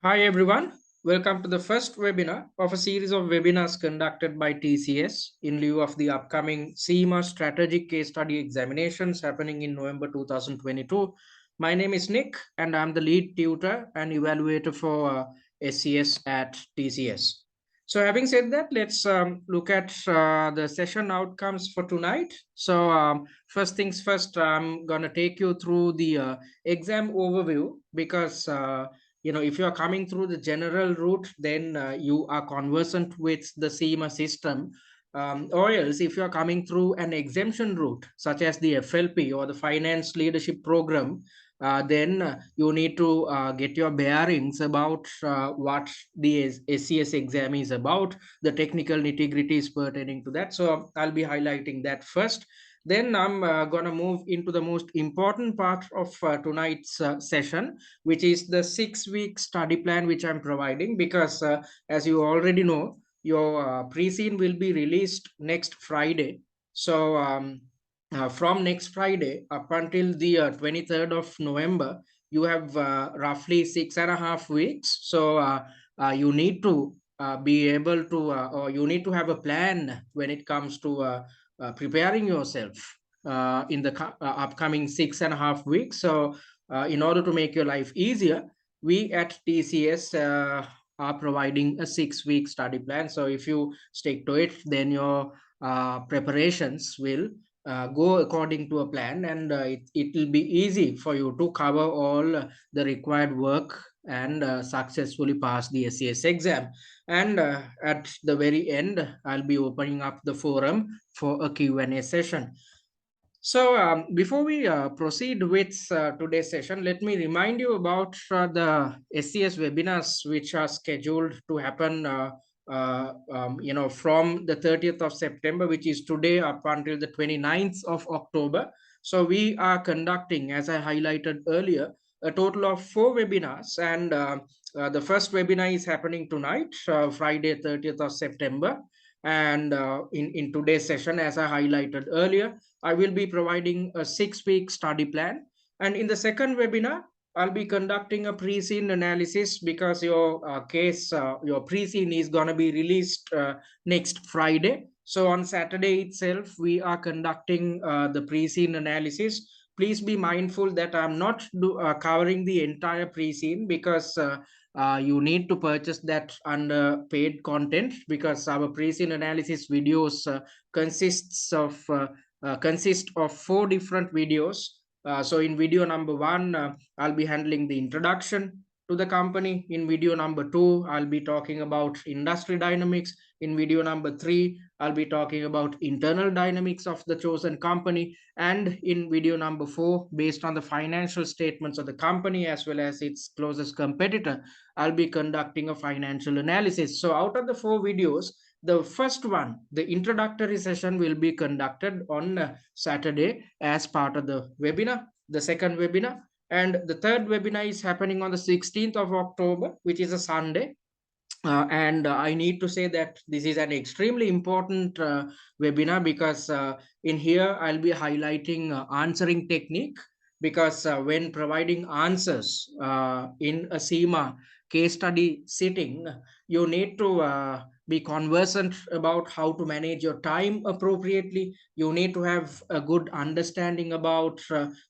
Hi everyone, welcome to the first webinar of a series of webinars conducted by TCS in lieu of the upcoming CIMA Strategic Case Study examinations happening in November 2022. My name is Nick and I'm the lead tutor and evaluator for SCS at TCS. So having said that, let's look at the session outcomes for tonight. So first things first, I'm going to take you through the exam overview because if you are coming through the general route, then you are conversant with the CIMA system. Or else, if you are coming through an exemption route, such as the FLP or the Finance Leadership Program, then you need to get your bearings about what the SCS exam is about, the technical nitty-gritties pertaining to that. So I'll be highlighting that first. Then I'm going to move into the most important part of tonight's session, which is the 6-week study plan which I'm providing, because as you already know, your pre-scene will be released next Friday. So from next Friday up until the 23rd of November, you have roughly 6.5 weeks. So you need to be able to, or you need to have a plan when it comes to preparing yourself in the upcoming 6.5 weeks. So in order to make your life easier, we at TCS are providing a 6-week study plan. So if you stick to it, then your preparations will go according to a plan, and it will be easy for you to cover all the required work and successfully pass the SCS exam. And at the very end, I'll be opening up the forum for a Q&A session. So before we proceed with today's session, let me remind you about the SCS webinars which are scheduled to happen from the 30th of September, which is today, up until the 29th of October. So we are conducting, as I highlighted earlier, a total of 4 webinars, and the first webinar is happening tonight, Friday 30th of September. And in today's session, as I highlighted earlier, I will be providing a 6-week study plan. And in the second webinar, I'll be conducting a pre-scene analysis, because your your pre-scene is going to be released next Friday. So on Saturday itself, we are conducting the pre-scene analysis. Please be mindful that I'm not covering the entire pre-scene, because you need to purchase that under paid content, because our pre-scene analysis videos consist of 4 different videos. So in video number 1, I'll be handling the introduction to the company. In video number 2, I'll be talking about industry dynamics. In video number 3, I'll be talking about internal dynamics of the chosen company. And in video number 4, based on the financial statements of the company as well as its closest competitor, I'll be conducting a financial analysis. So out of the 4 videos, the first one, the introductory session, will be conducted on Saturday as part of the webinar, the second webinar. And the third webinar is happening on the 16th of October, which is a Sunday. And I need to say that this is an extremely important webinar, because in here I'll be highlighting answering technique, because when providing answers in a CIMA case study sitting, you need to be conversant about how to manage your time appropriately. You need to have a good understanding about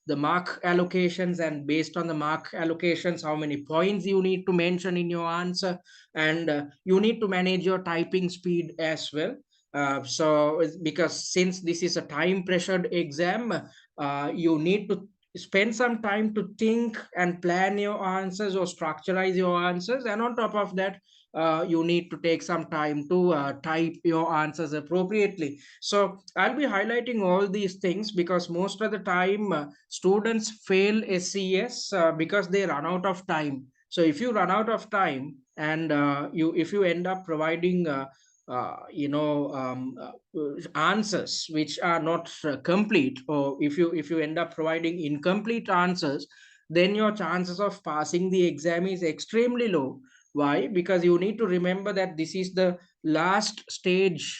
the mark allocations, and based on the mark allocations, how many points you need to mention in your answer. And you need to manage your typing speed as well. So because since this is a time pressured exam, you need to spend some time to think and plan your answers or structurize your answers. And on top of that, you need to take some time to type your answers appropriately. So I'll be highlighting all these things, because most of the time students fail SCS because they run out of time. So if you run out of time, and if you end up providing answers which are not complete, or if you end up providing incomplete answers, then your chances of passing the exam is extremely low. Why? Because you need to remember that this is the last stage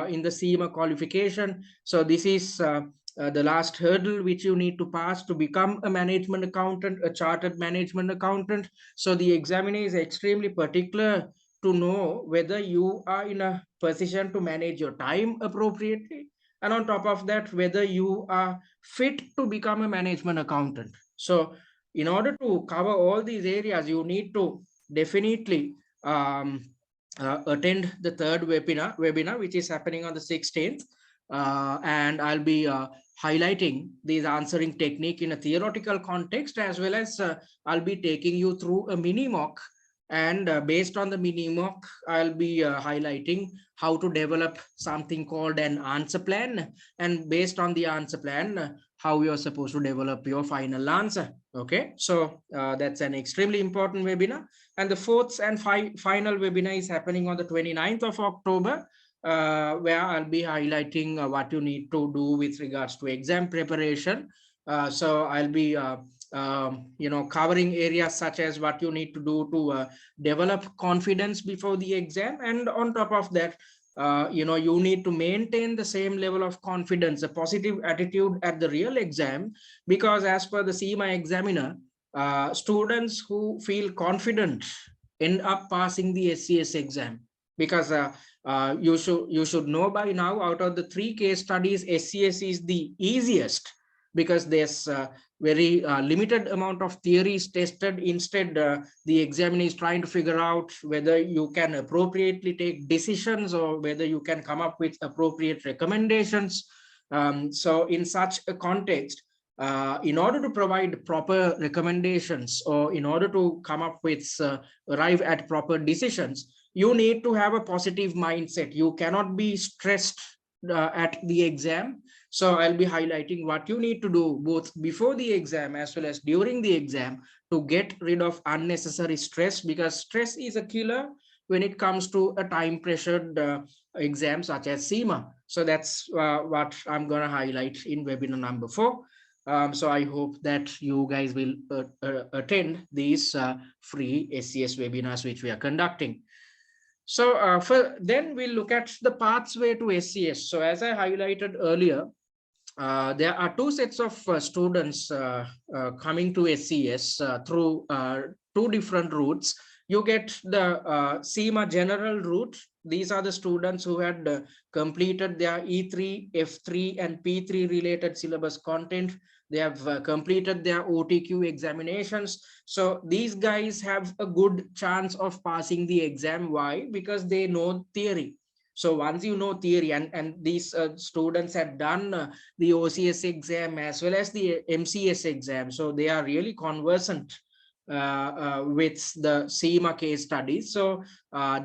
in the CIMA qualification. So this is the last hurdle which you need to pass to become a management accountant, a chartered management accountant. So the examiner is extremely particular to know whether you are in a position to manage your time appropriately, and on top of that, whether you are fit to become a management accountant. So in order to cover all these areas, you need to definitely attend the third webinar, which is happening on the 16th. And I'll be highlighting these answering technique in a theoretical context, as well as I'll be taking you through a mini mock. And based on the mini mock, I'll be highlighting how to develop something called an answer plan. And based on the answer plan, how you're supposed to develop your final answer. Okay, so that's an extremely important webinar. And the fourth and final webinar is happening on the 29th of October, where I'll be highlighting what you need to do with regards to exam preparation. So I'll be covering areas such as what you need to do to develop confidence before the exam, and on top of that, you need to maintain the same level of confidence, a positive attitude at the real exam, because as per the CIMA examiner, students who feel confident end up passing the SCS exam. Because you should know by now, out of the 3 case studies, SCS is the easiest, because there's very limited amount of theories tested. Instead, the examiner is trying to figure out whether you can appropriately take decisions or whether you can come up with appropriate recommendations. So in such a context, in order to provide proper recommendations, or in order to come up with arrive at proper decisions, you need to have a positive mindset. You cannot be stressed at the exam. So I'll be highlighting what you need to do both before the exam as well as during the exam to get rid of unnecessary stress, because stress is a killer when it comes to a time pressured exam such as CIMA. So that's what I'm going to highlight in webinar number 4. So I hope that you guys will attend these free SCS webinars which we are conducting. So then we'll look at the pathway to SCS. So as I highlighted earlier, there are 2 sets of students coming to SCS through 2 different routes. You get the CIMA general route. These are the students who had completed their E3, F3 and P3 related syllabus content. They have completed their OTQ examinations. So these guys have a good chance of passing the exam. Why? Because they know theory. So once you know theory, and these students have done the OCS exam as well as the MCS exam, so they are really conversant with the CIMA case studies. So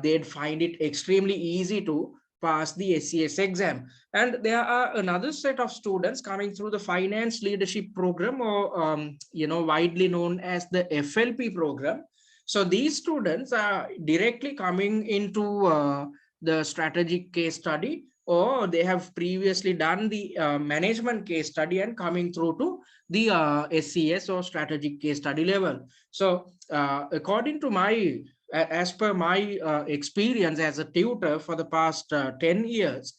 they'd find it extremely easy to pass the SCS exam. And there are another set of students coming through the finance leadership program, or widely known as the FLP program. So these students are directly coming into the strategic case study, or they have previously done the management case study and coming through to the SCS or strategic case study level. So according to my as per my experience as a tutor for the past 10 years,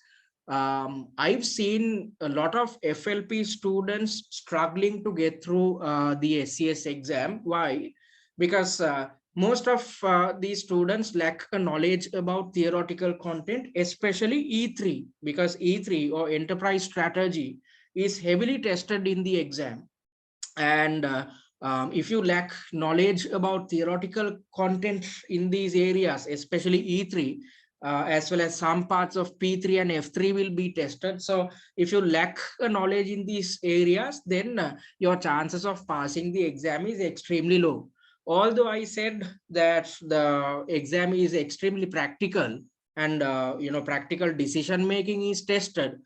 I've seen a lot of FLP students struggling to get through the SCS exam. Why? Because most of these students lack a knowledge about theoretical content, especially E3, because E3 or enterprise strategy is heavily tested in the exam. And if you lack knowledge about theoretical content in these areas, especially E3, as well as some parts of P3 and F3 will be tested. So if you lack a knowledge in these areas, then your chances of passing the exam is extremely low. Although I said that the exam is extremely practical, and practical decision making is tested,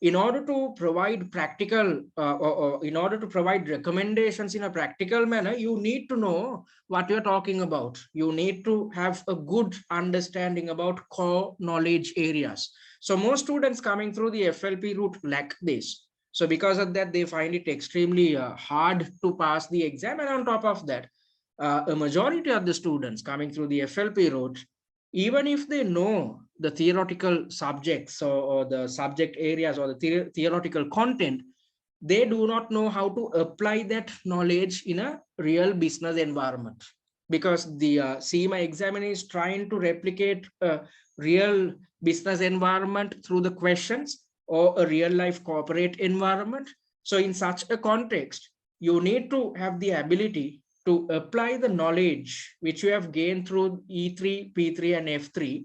in order to provide practical or in order to provide recommendations in a practical manner, you need to know what you're talking about. You need to have a good understanding about core knowledge areas. So most students coming through the FLP route lack this. So because of that, they find it extremely hard to pass the exam. And on top of that, a majority of the students coming through the FLP route, even if they know the theoretical subjects, or the subject areas, or the theoretical content, they do not know how to apply that knowledge in a real business environment, because the CIMA examiner is trying to replicate a real business environment through the questions, or a real life corporate environment. So in such a context, you need to have the ability to apply the knowledge which you have gained through E3, P3, and F3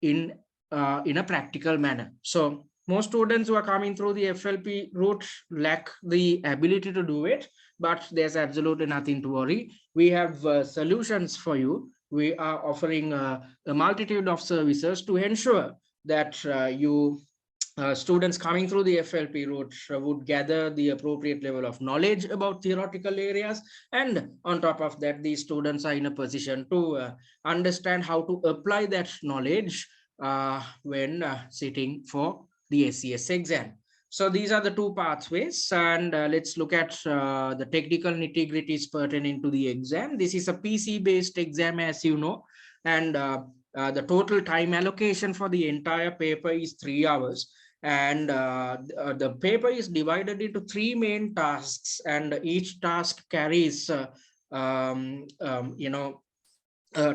in a practical manner. So most students who are coming through the FLP route lack the ability to do it, but there's absolutely nothing to worry. We have solutions for you. We are offering a multitude of services to ensure that you students coming through the FLP route would gather the appropriate level of knowledge about theoretical areas. And on top of that, these students are in a position to understand how to apply that knowledge when sitting for the SCS exam. So these are the two pathways, and let's look at the technical nitty-gritties pertaining to the exam. This is a PC-based exam, as you know, and the total time allocation for the entire paper is 3 hours. And the paper is divided into 3 main tasks, and each task carries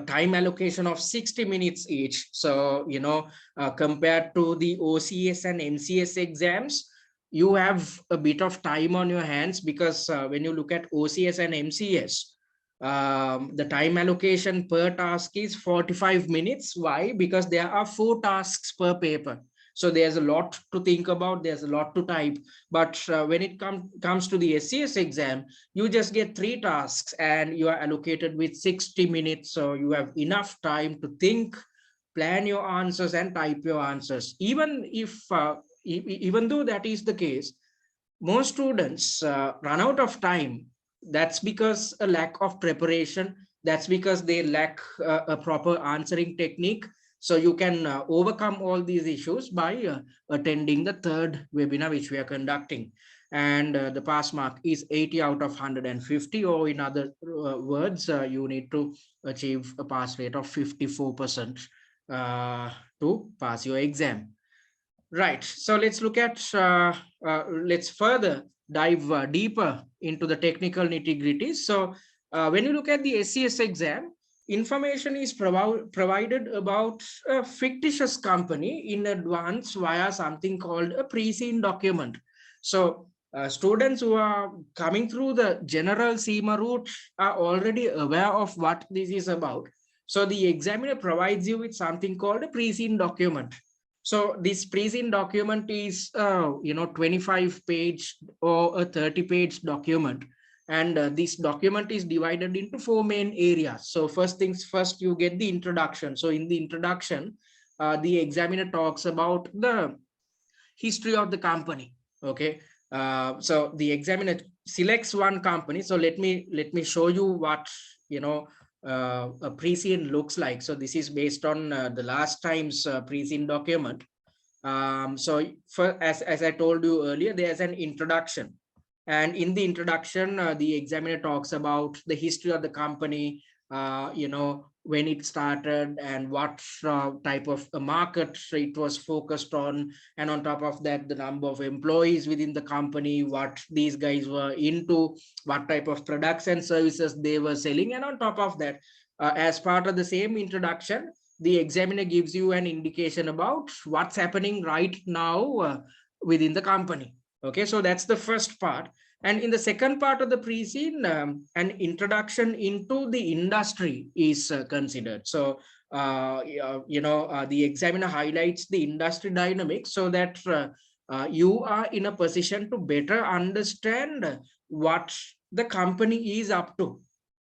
time allocation of 60 minutes each. So compared to the OCS and MCS exams, you have a bit of time on your hands, because when you look at OCS and MCS, the time allocation per task is 45 minutes. Why? Because there are 4 tasks per paper. So there's a lot to think about, there's a lot to type. But when it comes to the SCS exam, you just get 3 tasks and you are allocated with 60 minutes. So you have enough time to think, plan your answers, and type your answers. Even though that is the case, most students run out of time. That's because a lack of preparation. That's because they lack a proper answering technique. So you can overcome all these issues by attending the 3rd webinar which we are conducting. And the pass mark is 80 out of 150, or in other words, you need to achieve a pass rate of 54% to pass your exam. Right. So let's look at, let's further dive deeper into the technical nitty-gritties. So when you look at the SCS exam, information is provided about a fictitious company in advance via something called a pre-seen document. So students who are coming through the general CIMA route are already aware of what this is about. So the examiner provides you with something called a pre-seen document. So this pre-seen document is 25-page or a 30-page document. And this document is divided into 4 main areas. So first things first, you get the introduction. So in the introduction, the examiner talks about the history of the company. Okay. So the examiner selects one company. So let me show you what a pre-seen looks like. So this is based on the last time's pre-seen document. So as I told you earlier, there's an introduction. And in the introduction, the examiner talks about the history of the company, when it started and what type of a market it was focused on. And on top of that, the number of employees within the company, what these guys were into, what type of products and services they were selling. And on top of that, as part of the same introduction, the examiner gives you an indication about what's happening right now within the company. Okay, so that's the first part. And in the second part of the pre-seen, an introduction into the industry is considered. So, the examiner highlights the industry dynamics so that you are in a position to better understand what the company is up to.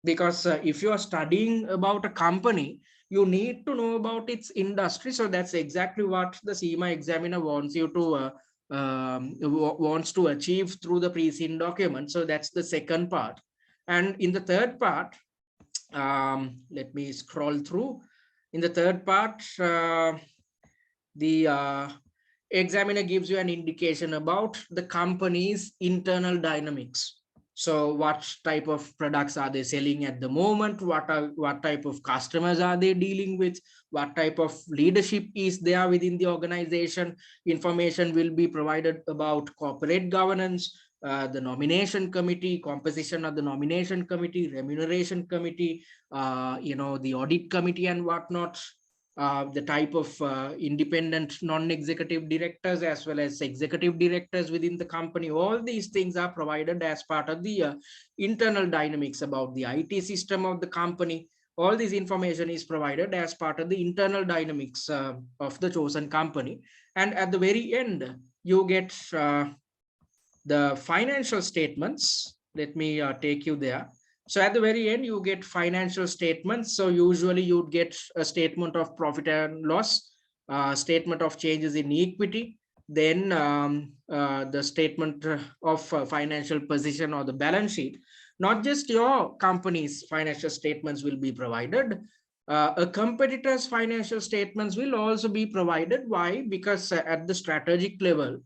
Because if you are studying about a company, you need to know about its industry. So that's exactly what the CIMA examiner wants you to wants to achieve through the pre-seen document. So that's the second part. And in the third part, let me scroll through. In the third part, the examiner gives you an indication about the company's internal dynamics. So what type of products are they selling at the moment? What type of customers are they dealing with? What type of leadership is there within the organization? Information will be provided about corporate governance, the nomination committee, composition of the nomination committee, remuneration committee, the audit committee and whatnot, the type of independent non-executive directors as well as executive directors within the company. All these things are provided as part of the internal dynamics about the IT system of the company. All this information is provided as part of the internal dynamics of the chosen company. And at the very end, you get the financial statements. Let me take you there. So at the very end, you get financial statements. So usually you'd get a statement of profit and loss, statement of changes in equity, then the statement of financial position or the balance sheet. Not just your company's financial statements will be provided. A competitor's financial statements will also be provided. Why? Because at the strategic level,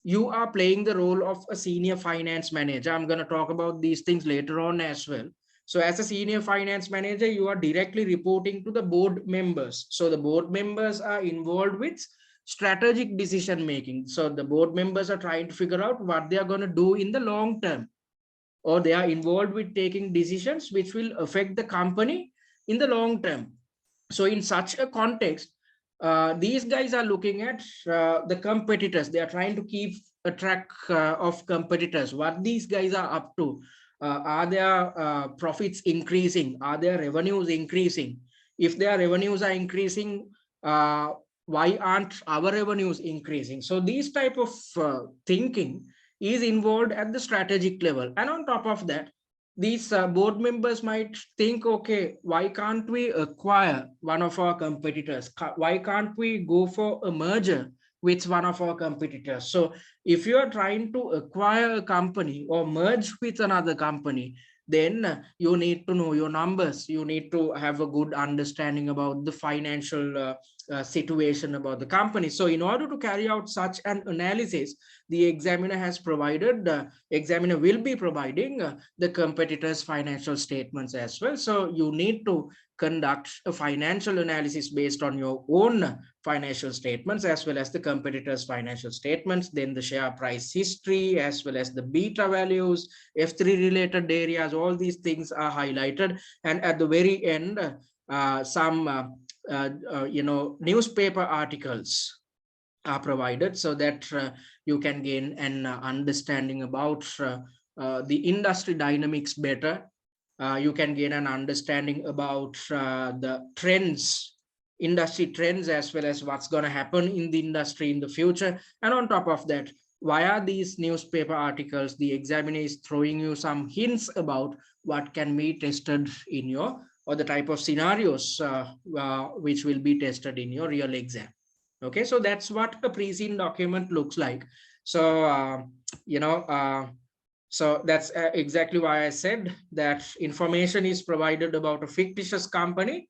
you are playing the role of a senior finance manager. I'm going to talk about these things later on as well. So as a senior finance manager, you are directly reporting to the board members. So the board members are involved with strategic decision making. So the board members are trying to figure out what they are going to do in the long term, or they are involved with taking decisions which will affect the company in the long term. So in such a context, these guys are looking at the competitors. They are trying to keep a track of competitors, what these guys are up to. Are their profits increasing? Are their revenues increasing? If their revenues are increasing, why aren't our revenues increasing? So these type of thinking is involved at the strategic level. And on top of that, these board members might think, okay, why can't we acquire one of our competitors? Why can't we go for a merger with one of our competitors? So if you are trying to acquire a company or merge with another company, then you need to know your numbers. You need to have a good understanding about the financial situation about the company. So in order to carry out such an analysis, the examiner has provided, examiner will be providing the competitors' financial statements as well. So you need to conduct a financial analysis based on your own financial statements as well as the competitors' financial statements, then the share price history as well as the beta values, F3 related areas, all these things are highlighted. And at the very end, some newspaper articles are provided so that you can gain an understanding about the industry dynamics better. You can gain an understanding about the trends, industry trends, as well as what's going to happen in the industry in the future. And on top of that, via these newspaper articles, the examiner is throwing you some hints about what can be tested in your, or the type of scenarios which will be tested in your real exam. Okay, so that's what a pre-seen document looks like. So so that's exactly why I said that information is provided about a fictitious company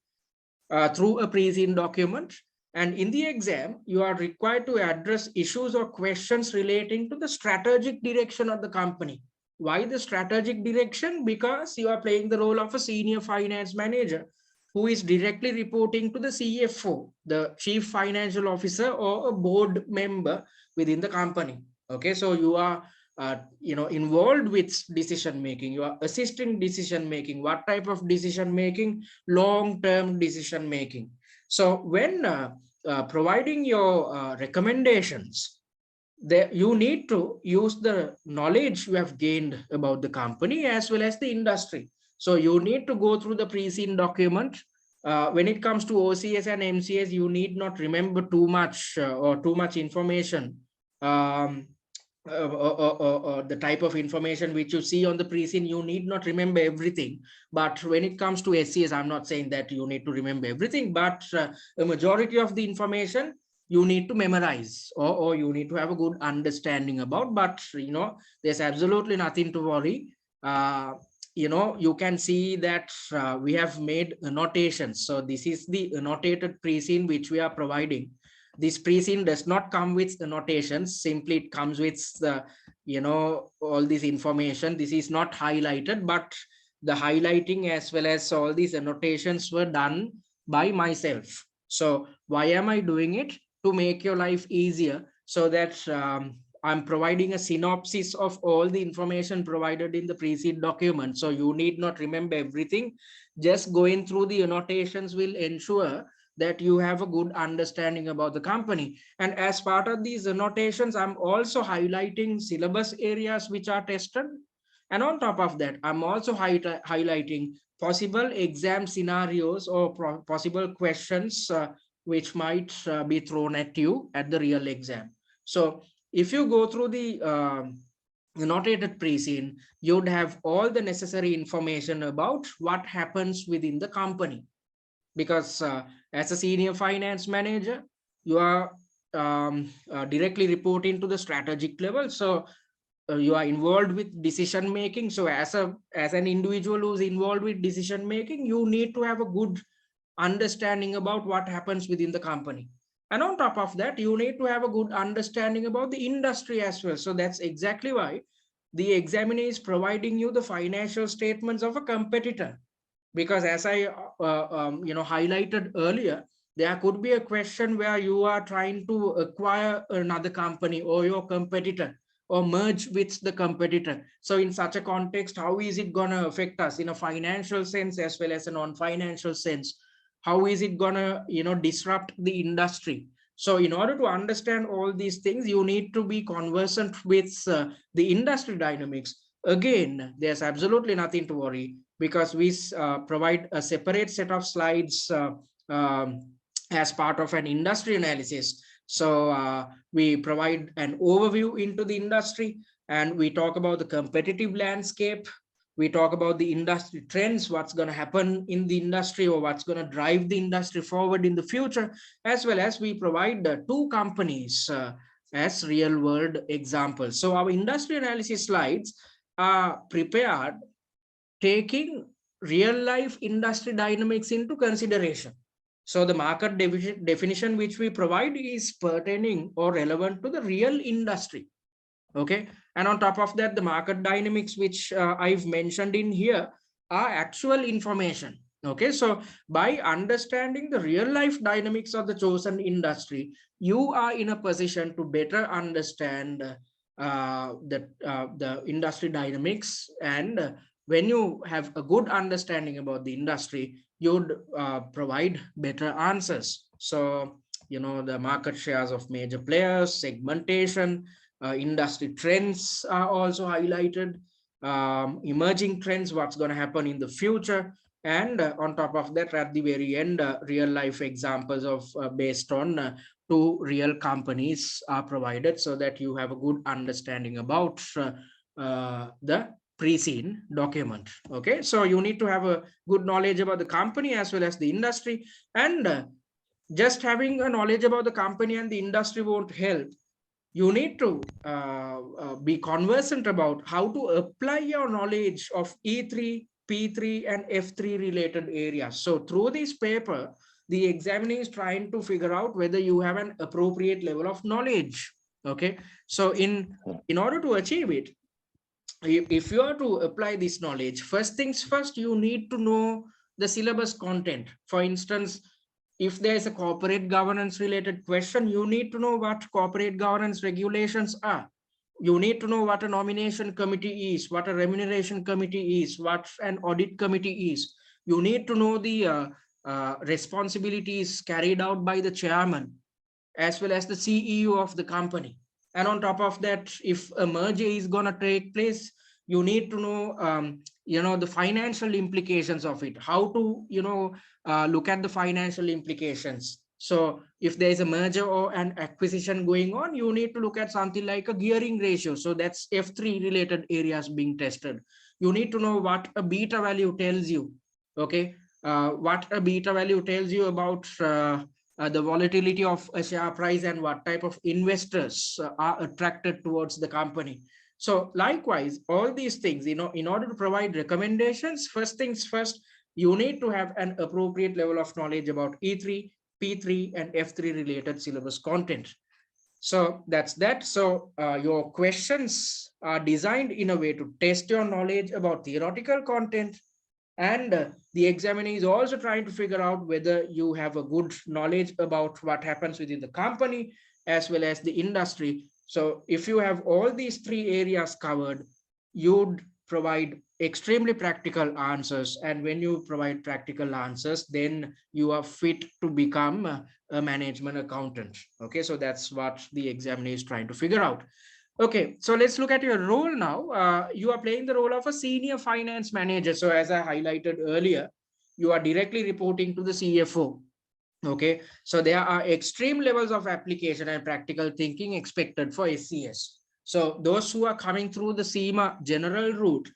through a pre-seen document. And in the exam, you are required to address issues or questions relating to the strategic direction of the company. Why the strategic direction? Because you are playing the role of a senior finance manager who is directly reporting to the CFO, the chief financial officer, or a board member within the company. Okay, so you are involved with decision making. You are assisting decision making. What type of decision making? Long-term decision making. So when providing your recommendations, you need to use the knowledge you have gained about the company as well as the industry. So you need to go through the pre-seen document. When it comes to OCS and MCS, you need not remember too much or too much information. The type of information which you see on the pre-seen, you need not remember everything. But when it comes to SCS, I'm not saying that you need to remember everything, but a majority of the information you need to memorize, or you need to have a good understanding about. But there's absolutely nothing to worry. You can see that we have made annotations. So this is the annotated pre-seen which we are providing. This pre-seen does not come with annotations. Simply it comes with all this information. This is not highlighted, but the highlighting as well as all these annotations were done by myself. So why am I doing it? To make your life easier, so that I'm providing a synopsis of all the information provided in the preceding document. So you need not remember everything. Just going through the annotations will ensure that you have a good understanding about the company. And as part of these annotations, I'm also highlighting syllabus areas which are tested. And on top of that, I'm also highlighting possible exam scenarios or possible questions which might be thrown at you at the real exam. So if you go through the annotated pre-scene, you'd have all the necessary information about what happens within the company. Because as a senior finance manager, you are directly reporting to the strategic level. So you are involved with decision making. So as an individual who's involved with decision making, you need to have a good understanding about what happens within the company. And on top of that, you need to have a good understanding about the industry as well. So that's exactly why the examiner is providing you the financial statements of a competitor. Because as I highlighted earlier, there could be a question where you are trying to acquire another company or your competitor, or merge with the competitor. So in such a context, how is it going to affect us in a financial sense as well as a non-financial sense? How is it going to disrupt the industry? So in order to understand all these things, you need to be conversant with the industry dynamics. Again, there's absolutely nothing to worry, because we provide a separate set of slides as part of an industry analysis. So we provide an overview into the industry, and we talk about the competitive landscape. We talk about the industry trends, what's going to happen in the industry or what's going to drive the industry forward in the future, as well as we provide the two companies as real world examples. So our industry analysis slides are prepared taking real life industry dynamics into consideration. So the market definition which we provide is pertaining or relevant to the real industry. Okay. And on top of that, the market dynamics which I've mentioned in here are actual information. Okay. So by understanding the real life dynamics of the chosen industry, you are in a position to better understand the industry dynamics. And when you have a good understanding about the industry, you'd provide better answers. So, the market shares of major players, segmentation, industry trends are also highlighted, emerging trends, what's going to happen in the future. And on top of that, at the very end, real life examples of based on two real companies are provided, so that you have a good understanding about the pre-scene document. Okay, so you need to have a good knowledge about the company as well as the industry. And just having a knowledge about the company and the industry won't help. You need to be conversant about how to apply your knowledge of E3, P3, and F3 related areas. So through this paper, the examiner is trying to figure out whether you have an appropriate level of knowledge. Okay, so in order to achieve it, if you are to apply this knowledge, first things first, you need to know the syllabus content. For instance, if there is a corporate governance related question, you need to know what corporate governance regulations are. You need to know what a nomination committee is, what a remuneration committee is, what an audit committee is. You need to know the responsibilities carried out by the chairman as well as the CEO of the company. And on top of that, if a merger is going to take place, you need to know the financial implications of it, how to look at the financial implications. So if there is a merger or an acquisition going on, you need to look at something like a gearing ratio. So that's F3 related areas being tested. You need to know what a beta value tells you. Okay, what a beta value tells you about the volatility of a share price and what type of investors are attracted towards the company. So likewise, all these things, in order to provide recommendations, first things first, you need to have an appropriate level of knowledge about E3, P3, and F3 related syllabus content. So that's that. So your questions are designed in a way to test your knowledge about theoretical content. And the examiner is also trying to figure out whether you have a good knowledge about what happens within the company as well as the industry, So if you have all these three areas covered, you'd provide extremely practical answers. And when you provide practical answers, then you are fit to become a management accountant. Okay, so that's what the examiner is trying to figure out. Okay, so let's look at your role now. You are playing the role of a senior finance manager. So as I highlighted earlier, you are directly reporting to the CFO. Okay, so there are extreme levels of application and practical thinking expected for SCS. So those who are coming through the CIMA general route,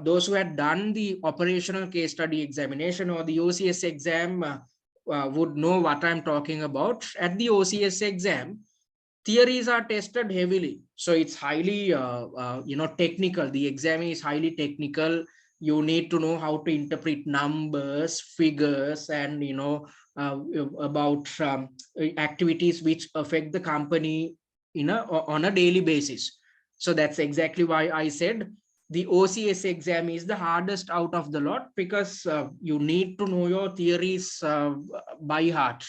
those who had done the operational case study examination or the OCS exam would know what I'm talking about. At the OCS exam, theories are tested heavily, so it's highly technical. The exam is highly technical. You need to know how to interpret numbers, figures, and about activities which affect the company on a daily basis. So that's exactly why I said the OCS exam is the hardest out of the lot, because you need to know your theories by heart,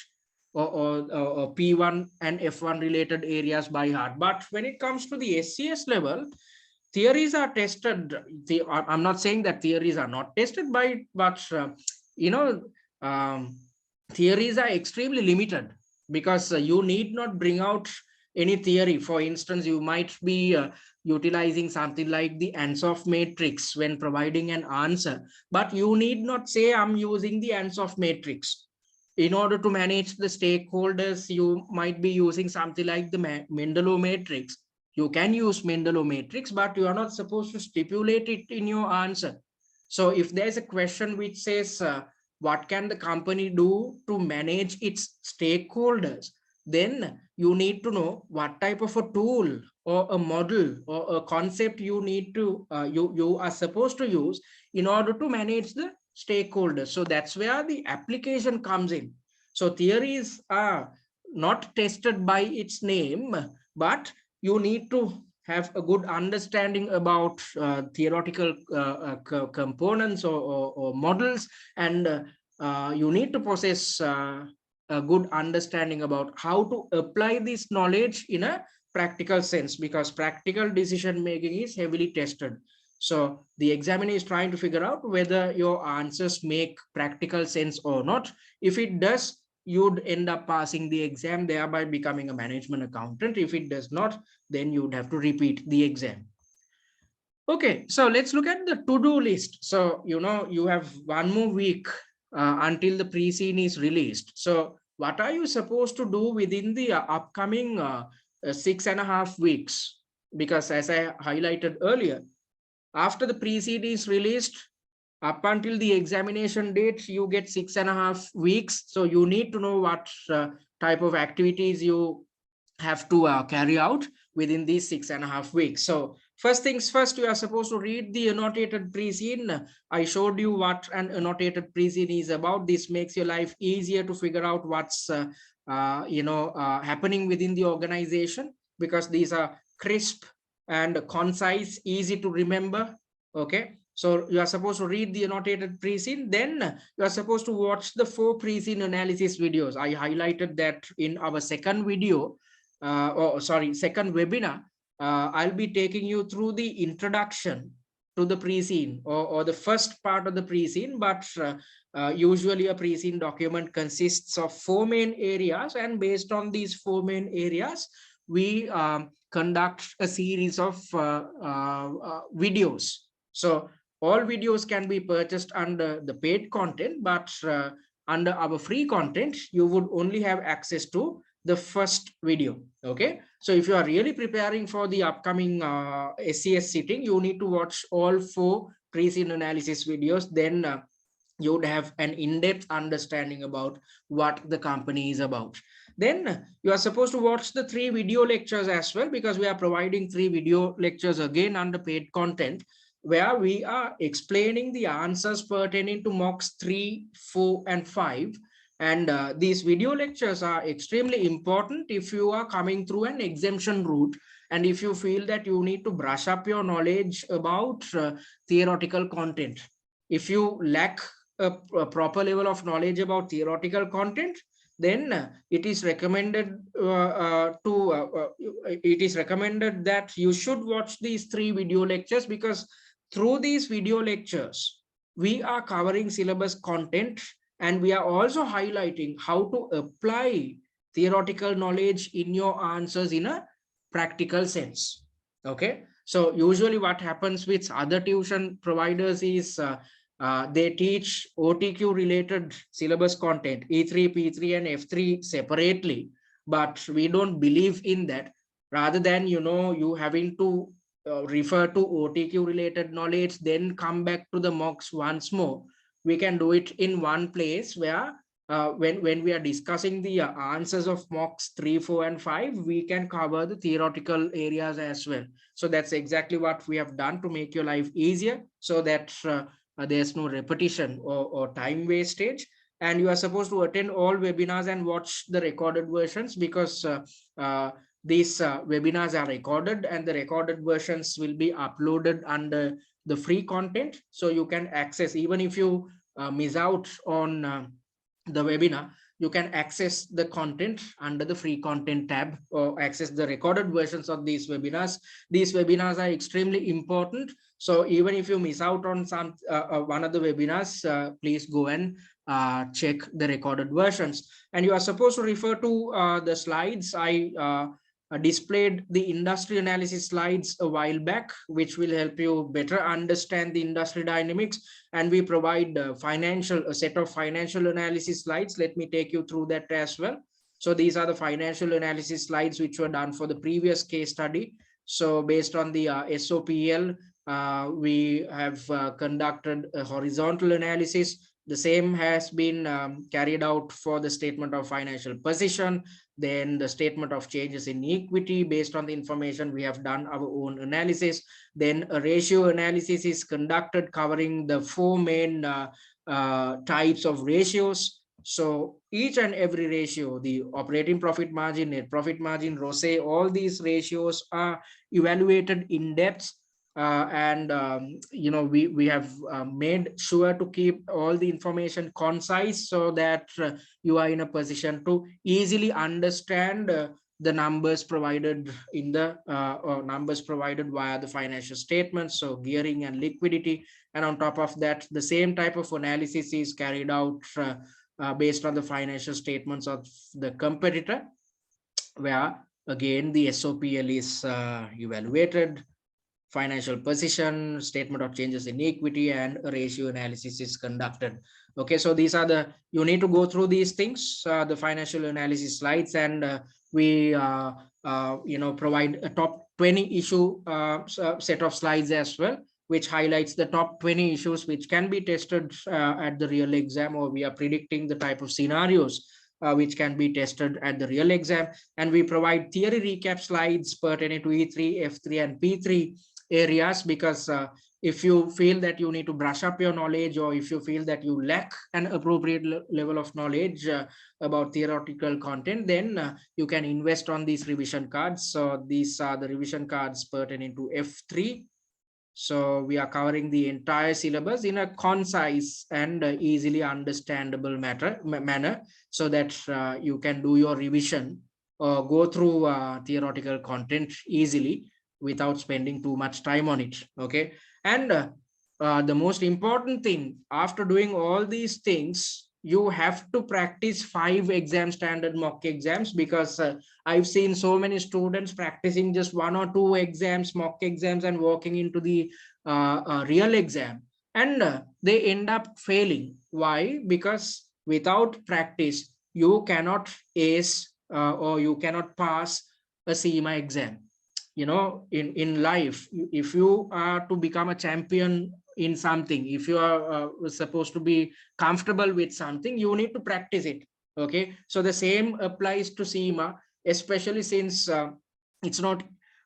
or P1 and F1 related areas by heart. But when it comes to the SCS level, theories are tested. I'm not saying that theories are not tested by, but you know, um, theories are extremely limited, because you need not bring out any theory. For instance, you might be utilizing something like the Ansoff matrix when providing an answer, but you need not say I'm using the Ansoff matrix. In order to manage the stakeholders, you might be using something like the Mendelov matrix. You can use Mendelov matrix, but you are not supposed to stipulate it in your answer. So if there's a question which says, what can the company do to manage its stakeholders, then you need to know what type of a tool or a model or a concept you need to you are supposed to use in order to manage the stakeholders. So that's where the application comes in. So theories are not tested by its name, but you need to have a good understanding about theoretical components or models, and you need to possess a good understanding about how to apply this knowledge in a practical sense, because practical decision making is heavily tested. So the examiner is trying to figure out whether your answers make practical sense or not. If it does, you'd end up passing the exam, thereby becoming a management accountant. If it does not, then you'd have to repeat the exam. Okay, so let's look at the to-do list. So, you have one more week until the pre-scene is released. So what are you supposed to do within the upcoming 6.5 weeks? Because as I highlighted earlier, after the pre-seed is released, up until the examination date, you get 6.5 weeks. So you need to know what type of activities you have to carry out within these 6.5 weeks. So first things first, you are supposed to read the annotated pre-scene. I showed you what an annotated pre-scene is about. This makes your life easier to figure out what's happening within the organization, because these are crisp and concise, easy to remember. Okay, so you are supposed to read the annotated pre-scene. Then you are supposed to watch the 4 pre-scene analysis videos. I highlighted that in our second video, second webinar. I'll be taking you through the introduction to the pre-scene, or the first part of the pre-scene, but usually a pre-scene document consists of 4 main areas, and based on these 4 main areas, we conduct a series of videos. So all videos can be purchased under the paid content, but under our free content, you would only have access to the first video. Okay, so if you are really preparing for the upcoming SCS sitting, you need to watch all 4 pre-scene analysis videos. Then you would have an in-depth understanding about what the company is about. Then you are supposed to watch the 3 video lectures as well, because we are providing 3 video lectures again under paid content, where we are explaining the answers pertaining to mocks 3, 4, and 5. And these video lectures are extremely important if you are coming through an exemption route, and if you feel that you need to brush up your knowledge about theoretical content. If you lack a proper level of knowledge about theoretical content, then it is recommended that you should watch these 3 video lectures, because through these video lectures we are covering syllabus content, and we are also highlighting how to apply theoretical knowledge in your answers in a practical sense. Okay, so usually what happens with other tuition providers is they teach OTQ related syllabus content, E3, P3, and F3 separately, but we don't believe in that. Rather than, you having to refer to OTQ related knowledge, then come back to the mocks once more, we can do it in one place where when we are discussing the answers of mocks 3, 4, and 5, we can cover the theoretical areas as well. So that's exactly what we have done to make your life easier, so that there's no repetition or time wastage. And you are supposed to attend all webinars and watch the recorded versions, because these webinars are recorded, and the recorded versions will be uploaded under the free content, so you can access, even if you miss out on the webinar, you can access the content under the free content tab, or access the recorded versions of these webinars. These webinars are extremely important, so even if you miss out on some one of the webinars, please go and check the recorded versions. And you are supposed to refer to the slides. I displayed the industry analysis slides a while back, which will help you better understand the industry dynamics. And we provide a set of financial analysis slides. Let me take you through that as well. So these are the financial analysis slides which were done for the previous case study. So based on the SOPL, we have conducted a horizontal analysis. The same has been carried out for the statement of financial position, then the statement of changes in equity. Based on the information, we have done our own analysis. Then a ratio analysis is conducted, covering the 4 main types of ratios. So each and every ratio, the operating profit margin, net profit margin, ROCE, all these ratios are evaluated in depth. And we have made sure to keep all the information concise, so that you are in a position to easily understand the numbers provided in the or numbers provided via the financial statements, so gearing and liquidity. And on top of that, the same type of analysis is carried out based on the financial statements of the competitor, where again the SOPL is evaluated, financial position, statement of changes in equity, and ratio analysis is conducted. Okay, so these are you need to go through these things, the financial analysis slides, and we provide a top 20 issue set of slides as well, which highlights the top 20 issues which can be tested at the real exam, or we are predicting the type of scenarios which can be tested at the real exam. And we provide theory recap slides pertaining to E3, F3, and P3 areas, because if you feel that you need to brush up your knowledge, or if you feel that you lack an appropriate level of knowledge about theoretical content, then you can invest on these revision cards. So these are the revision cards pertaining to F3. So we are covering the entire syllabus in a concise and easily understandable manner, so that you can do your revision or go through theoretical content easily without spending too much time on it. Okay, and the most important thing, after doing all these things, you have to practice 5 exam standard mock exams, because I've seen so many students practicing just 1 or 2 exams, mock exams, and walking into the real exam, and they end up failing. Why? Because without practice, you cannot ace or you cannot pass a CIMA exam. In life, if you are to become a champion in something, if you are supposed to be comfortable with something, you need to practice it. Okay, so the same applies to CIMA, especially since it's not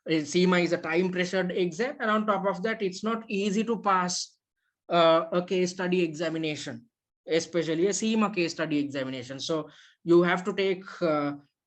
CIMA is a time pressured exam, and on top of that, it's not easy to pass a case study examination, especially a CIMA case study examination. So you have to take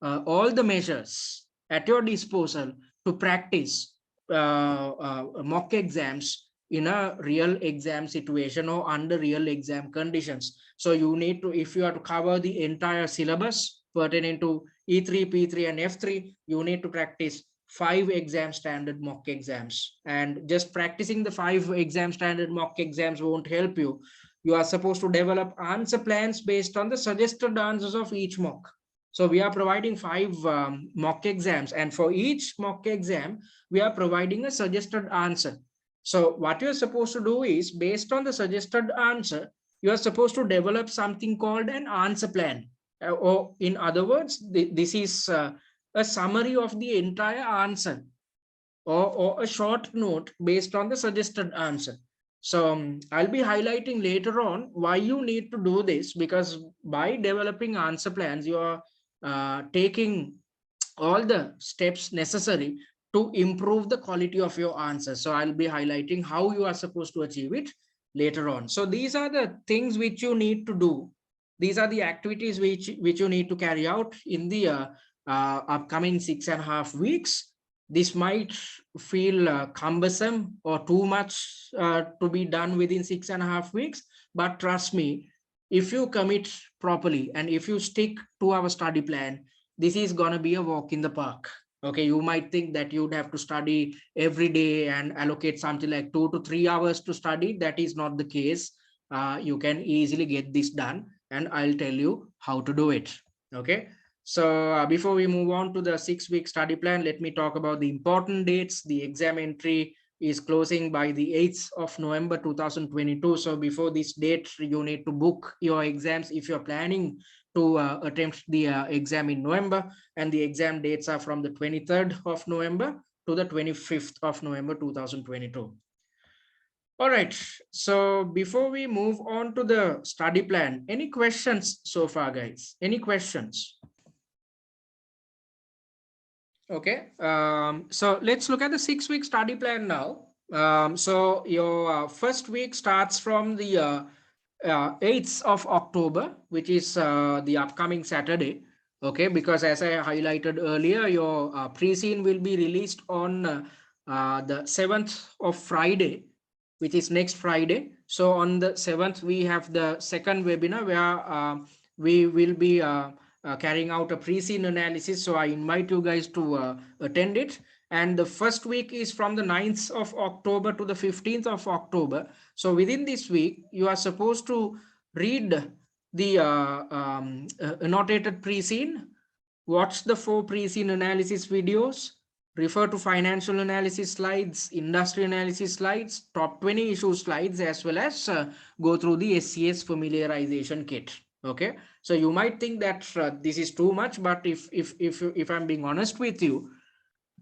all the measures at your disposal to practice mock exams in a real exam situation or under real exam conditions. So you need to, if you are to cover the entire syllabus pertaining to E3, P3 and F3, you need to practice 5 exam standard mock exams. And just practicing the 5 exam standard mock exams won't help you. You are supposed to develop answer plans based on the suggested answers of each mock. So we are providing 5 mock exams, and for each mock exam, we are providing a suggested answer. So what you're supposed to do is, based on the suggested answer, you are supposed to develop something called an answer plan. Or in other words, this is a summary of the entire answer, or a short note based on the suggested answer. So I'll be highlighting later on why you need to do this, because by developing answer plans, you are taking all the steps necessary to improve the quality of your answer. So I'll be highlighting how you are supposed to achieve it later on. So these are the things which you need to do. These are the activities which you need to carry out in the upcoming 6.5 weeks. This might feel cumbersome or too much to be done within 6.5 weeks, but trust me, if you commit properly and if you stick to our study plan, this is going to be a walk in the park. Okay, you might think that you'd have to study every day and allocate something like 2 to 3 hours to study. That is not the case. You can easily get this done, and I'll tell you how to do it. Okay, so before we move on to the 6-week study plan, let me talk about the important dates. The exam entry is closing by the 8th of November 2022. So before this date, you need to book your exams if you're planning to attempt the exam in November, and the exam dates are from the 23rd of November to the 25th of November 2022. All right, so before we move on to the study plan, any questions so far, guys? Any questions? Okay, so let's look at the 6-week study plan now. So your first week starts from the 8th of October, which is the upcoming Saturday. Okay, because as I highlighted earlier, your pre-scene will be released on the 7th of Friday, which is next Friday. So on the 7th, we have the second webinar where we will be carrying out a pre-scene analysis. So I invite you guys to attend it. And the first week is from the 9th of October to the 15th of October. So within this week, you are supposed to read the annotated pre-scene, watch the 4 pre-scene analysis videos, refer to financial analysis slides, industry analysis slides, top 20 issue slides, as well as go through the SCS familiarization kit. Okay, so you might think that this is too much, but if I'm being honest with you,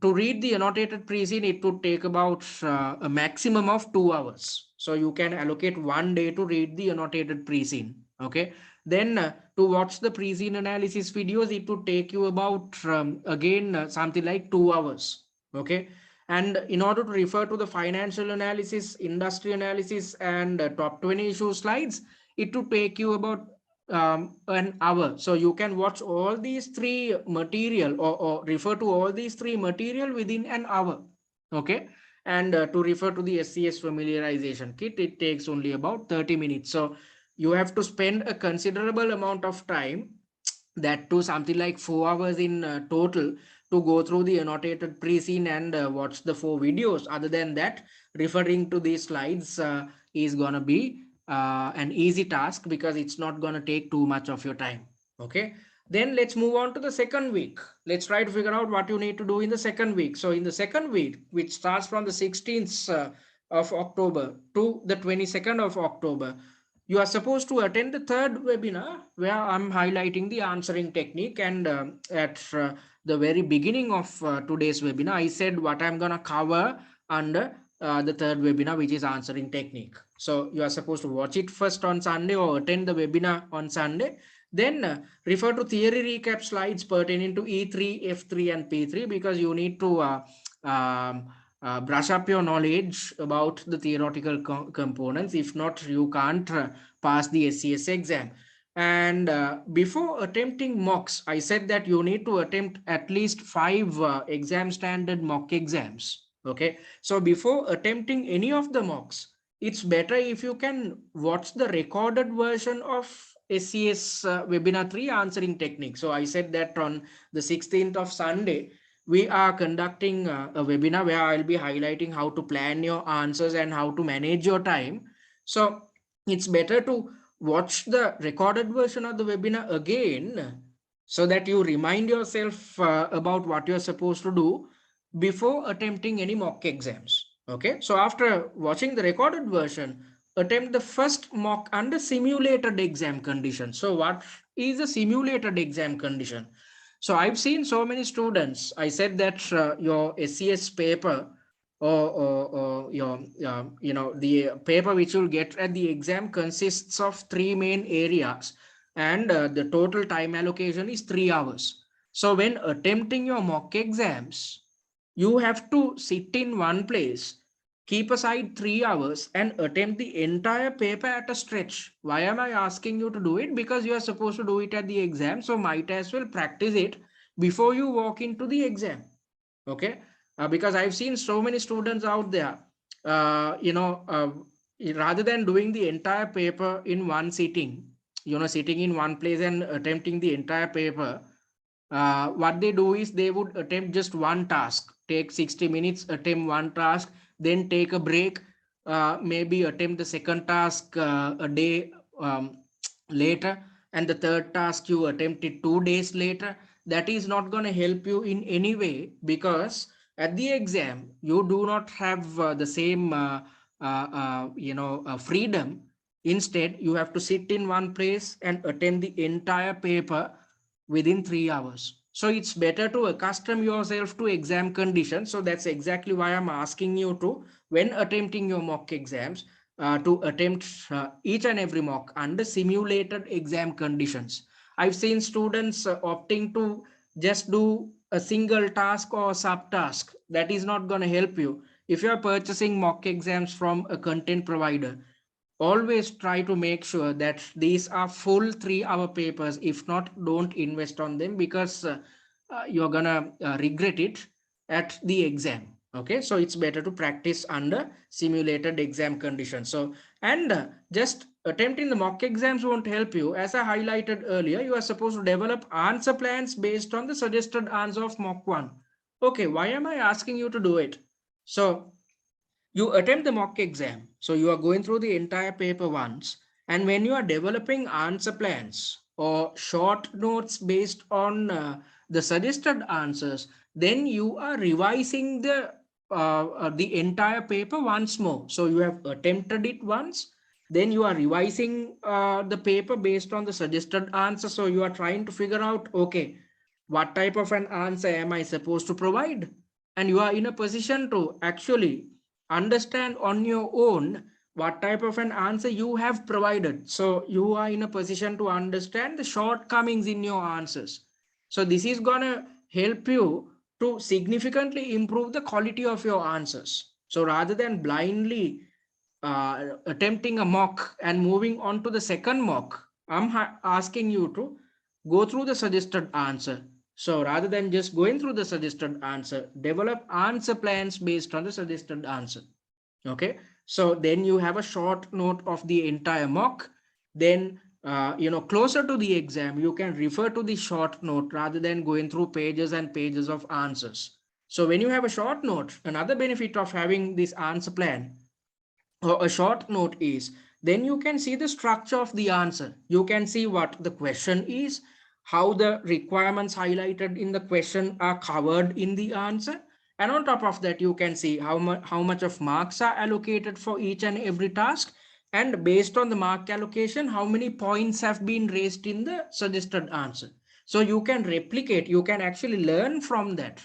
to read the annotated pre-scene, it would take about a maximum of 2 hours. So you can allocate 1 day to read the annotated pre-scene. Okay, then to watch the pre-scene analysis videos, it would take you about again something like 2 hours. Okay, and in order to refer to the financial analysis, industry analysis, and top 20 issue slides, it would take you about an hour. So you can watch all these 3 material, or refer to all these 3 material within an hour. Okay, and to refer to the SCS familiarization kit, it takes only about 30 minutes. So you have to spend a considerable amount of time, that to something like 4 hours in total, to go through the annotated pre-scene and watch the 4 videos. Other than that, referring to these slides is gonna be an easy task, because it's not going to take too much of your time. Okay, then let's move on to the second week. Let's try to figure out what you need to do in the second week. So in the second week, which starts from the 16th of October to the 22nd of October, you are supposed to attend the third webinar where I'm highlighting the answering technique. And at the very beginning of today's webinar, I said what I'm going to cover under the third webinar, which is answering technique. So you are supposed to watch it first on Sunday, or attend the webinar on Sunday. Then refer to theory recap slides pertaining to E3, F3 and P3, because you need to brush up your knowledge about the theoretical components. If not, you can't pass the SCS exam. And before attempting mocks, I said that you need to attempt at least 5 exam standard mock exams. Okay, so before attempting any of the mocks, it's better if you can watch the recorded version of SCS webinar 3 answering technique. So I said that on the 16th of Sunday, we are conducting a webinar where I'll be highlighting how to plan your answers and how to manage your time. So it's better to watch the recorded version of the webinar again so that you remind yourself about what you're supposed to do before attempting any mock exams. Okay, so after watching the recorded version, attempt the first mock under simulated exam condition. So what is a simulated exam condition? So I've seen so many students. I said that your SCS paper or your the paper which you'll get at the exam consists of three main areas, and the total time allocation is 3 hours. So when attempting your mock exams, you have to sit in one place, keep aside 3 hours, and attempt the entire paper at a stretch. Why am I asking you to do it? Because you are supposed to do it at the exam, so might as well practice it before you walk into the exam. Okay, because I've seen so many students out there, rather than doing the entire paper in one sitting, sitting in one place and attempting the entire paper, what they do is they would attempt just one task, take 60 minutes, attempt one task, then take a break, maybe attempt the second task a day later, and the third task you attempt it 2 days later. That is not going to help you in any way, because at the exam you do not have the same freedom. Instead, you have to sit in one place and attempt the entire paper within 3 hours. So it's better to accustom yourself to exam conditions. So that's exactly why I'm asking you to, when attempting your mock exams, to attempt each and every mock under simulated exam conditions. I've seen students opting to just do a single task or subtask. That is not going to help you. If you are purchasing mock exams from a content provider, always try to make sure that these are full 3 hour papers. If not, don't invest on them, because you're gonna regret it at the exam. Okay, so it's better to practice under simulated exam conditions. So, and just attempting the mock exams won't help you. As I highlighted earlier, you are supposed to develop answer plans based on the suggested answer of mock 1. Okay, why am I asking you to do it? So you attempt the mock exam, so you are going through the entire paper once, and when you are developing answer plans or short notes based on the suggested answers, then you are revising the entire paper once more. So you have attempted it once, then you are revising the paper based on the suggested answer. So you are trying to figure out, okay, what type of an answer am I supposed to provide? And you are in a position to actually understand on your own what type of an answer you have provided. So you are in a position to understand the shortcomings in your answers. So this is going to help you to significantly improve the quality of your answers. So rather than blindly attempting a mock and moving on to the second mock, I'm asking you to go through the suggested answer. So rather than just going through the suggested answer, develop answer plans based on the suggested answer. Okay, so then you have a short note of the entire mock. Then closer to the exam, you can refer to the short note rather than going through pages and pages of answers. So when you have a short note, another benefit of having this answer plan or a short note is, then you can see the structure of the answer. You can see what the question is, how the requirements highlighted in the question are covered in the answer, and on top of that you can see how much of marks are allocated for each and every task, and based on the mark allocation, how many points have been raised in the suggested answer. So you can replicate, you can actually learn from that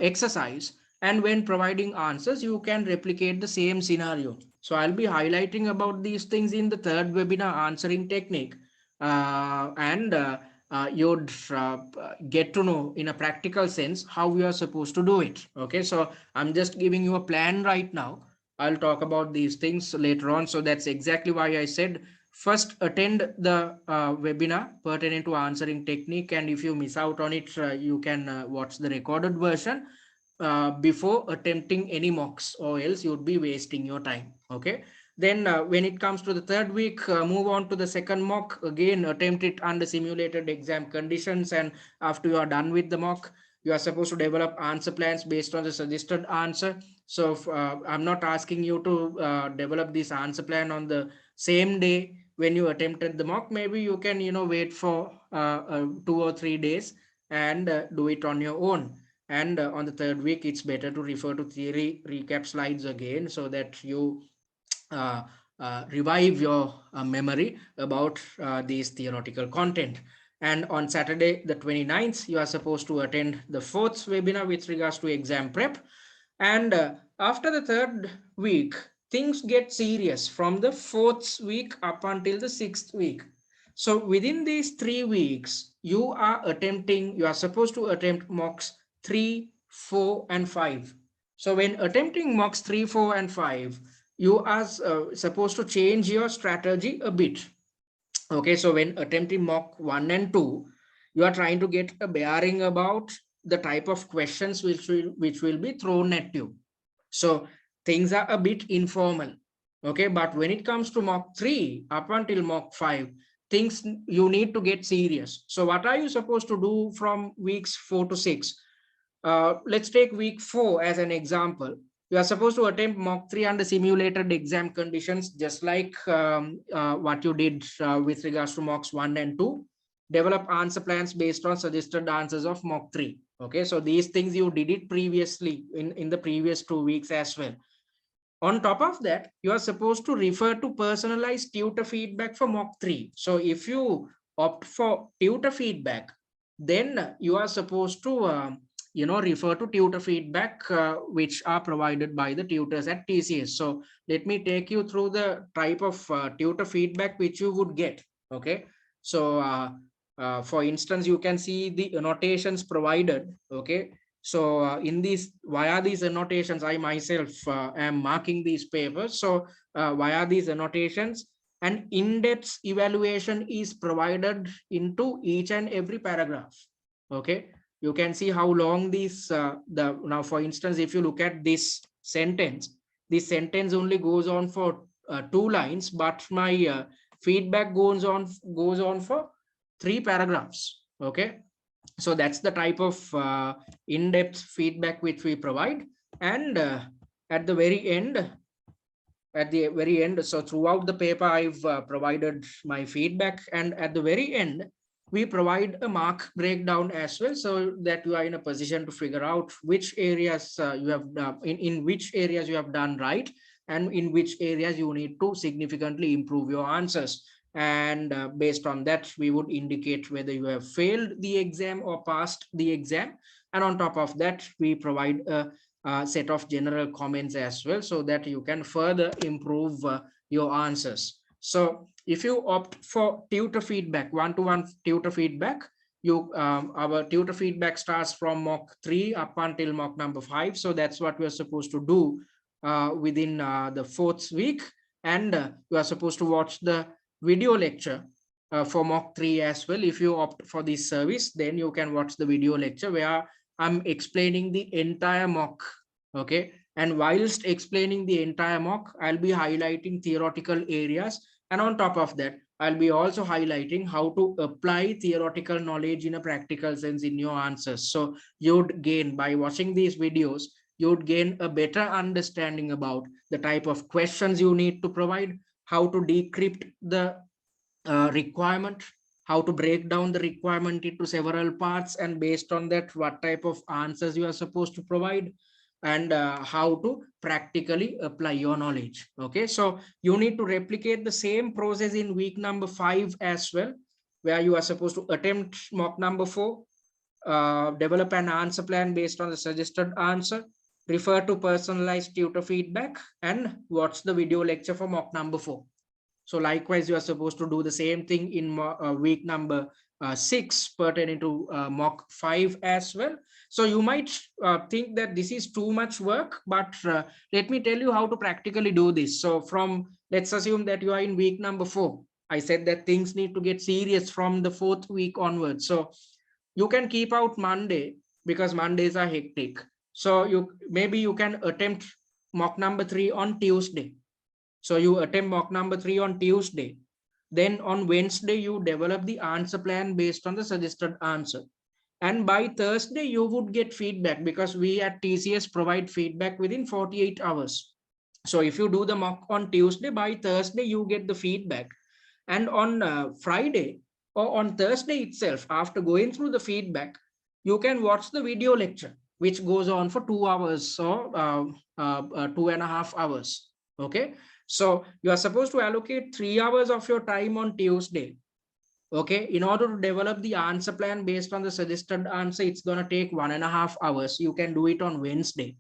exercise, and when providing answers you can replicate the same scenario. So I'll be highlighting about these things in the third webinar, answering technique, and you'd get to know in a practical sense how we are supposed to do it. Okay, so I'm just giving you a plan right now. I'll talk about these things later on. So that's exactly why I said first attend the webinar pertaining to answering technique, and if you miss out on it, you can watch the recorded version. before attempting any mocks, or else you'd be wasting your time. Okay. Then when it comes to the third week, move on to the second mock. Again, attempt it under simulated exam conditions. And after you are done with the mock, you are supposed to develop answer plans based on the suggested answer. So I'm not asking you to develop this answer plan on the same day when you attempted the mock. Maybe you can, wait for 2 or 3 days and do it on your own. And on the third week, it's better to refer to theory recap slides again, so that you uh, revive your memory about these theoretical content. And on Saturday, the 29th, you are supposed to attend the fourth webinar with regards to exam prep. And after the third week, things get serious from the fourth week up until the sixth week. So within these 3 weeks, you are supposed to attempt mocks 3, 4, and 5. So when attempting mocks 3, 4, and 5, you are supposed to change your strategy a bit. Okay, so when attempting mock 1 and 2, you are trying to get a bearing about the type of questions which will be thrown at you. So things are a bit informal. Okay, but when it comes to mock 3 up until mock 5, things you need to get serious. So what are you supposed to do from weeks 4 to 6? Let's take week 4 as an example. You are supposed to attempt mock 3 under simulated exam conditions, just like what you did with regards to mocks 1 and 2. Develop answer plans based on suggested answers of mock 3. Okay, so these things you did it previously in the previous 2 weeks as well. On top of that, you are supposed to refer to personalized tutor feedback for mock 3. So if you opt for tutor feedback, then you are supposed to refer to tutor feedback which are provided by the tutors at TCS. So let me take you through the type of tutor feedback which you would get. Okay, so for instance, you can see the annotations provided. Okay, so in these, via these annotations, I myself am marking these papers. So via these annotations, an in-depth evaluation is provided into each and every paragraph. Okay, you can see how long these now, for instance, if you look at this sentence only goes on for 2 lines, but my feedback goes on for 3 paragraphs. Okay, so that's the type of in-depth feedback which we provide. And at the very end, so throughout the paper, I've provided my feedback, and at the very end, we provide a mark breakdown as well, so that you are in a position to figure out which areas you have done, in which areas you have done right, and in which areas you need to significantly improve your answers. And based on that, we would indicate whether you have failed the exam or passed the exam. And on top of that, we provide a set of general comments as well, so that you can further improve your answers. So if you opt for tutor feedback, one-to-one tutor feedback, our tutor feedback starts from mock 3 up until mock number 5. So that's what we're supposed to do within the fourth week. And you are supposed to watch the video lecture for mock 3 as well. If you opt for this service, then you can watch the video lecture where I'm explaining the entire mock. Okay, and whilst explaining the entire mock, I'll be highlighting theoretical areas, and on top of that, I'll be also highlighting how to apply theoretical knowledge in a practical sense in your answers. So you'd gain, by watching these videos, you'd gain a better understanding about the type of questions you need to provide, how to decrypt the requirement, how to break down the requirement into several parts, and based on that, what type of answers you are supposed to provide, and how to practically apply your knowledge. Okay, so you need to replicate the same process in week number 5 as well, where you are supposed to attempt mock number 4, develop an answer plan based on the suggested answer, refer to personalized tutor feedback, and watch the video lecture for mock number 4. So likewise, you are supposed to do the same thing in week number 6 pertaining to mock 5 as well. So you might think that this is too much work, but let me tell you how to practically do this. So let's assume that you are in week number 4. I said that things need to get serious from the 4th week onwards. So you can keep out Monday, because Mondays are hectic. So maybe you can attempt mock number 3 on Tuesday. So you attempt mock number 3 on Tuesday. Then on Wednesday, you develop the answer plan based on the suggested answer. And by Thursday, you would get feedback, because we at TCS provide feedback within 48 hours. So if you do the mock on Tuesday, by Thursday, you get the feedback. And on Friday or on Thursday itself, after going through the feedback, you can watch the video lecture, which goes on for 2 hours or 2.5 hours. Okay. So you are supposed to allocate 3 hours of your time on Tuesday. Okay. In order to develop the answer plan based on the suggested answer, it's going to take 1.5 hours. You can do it on Wednesday.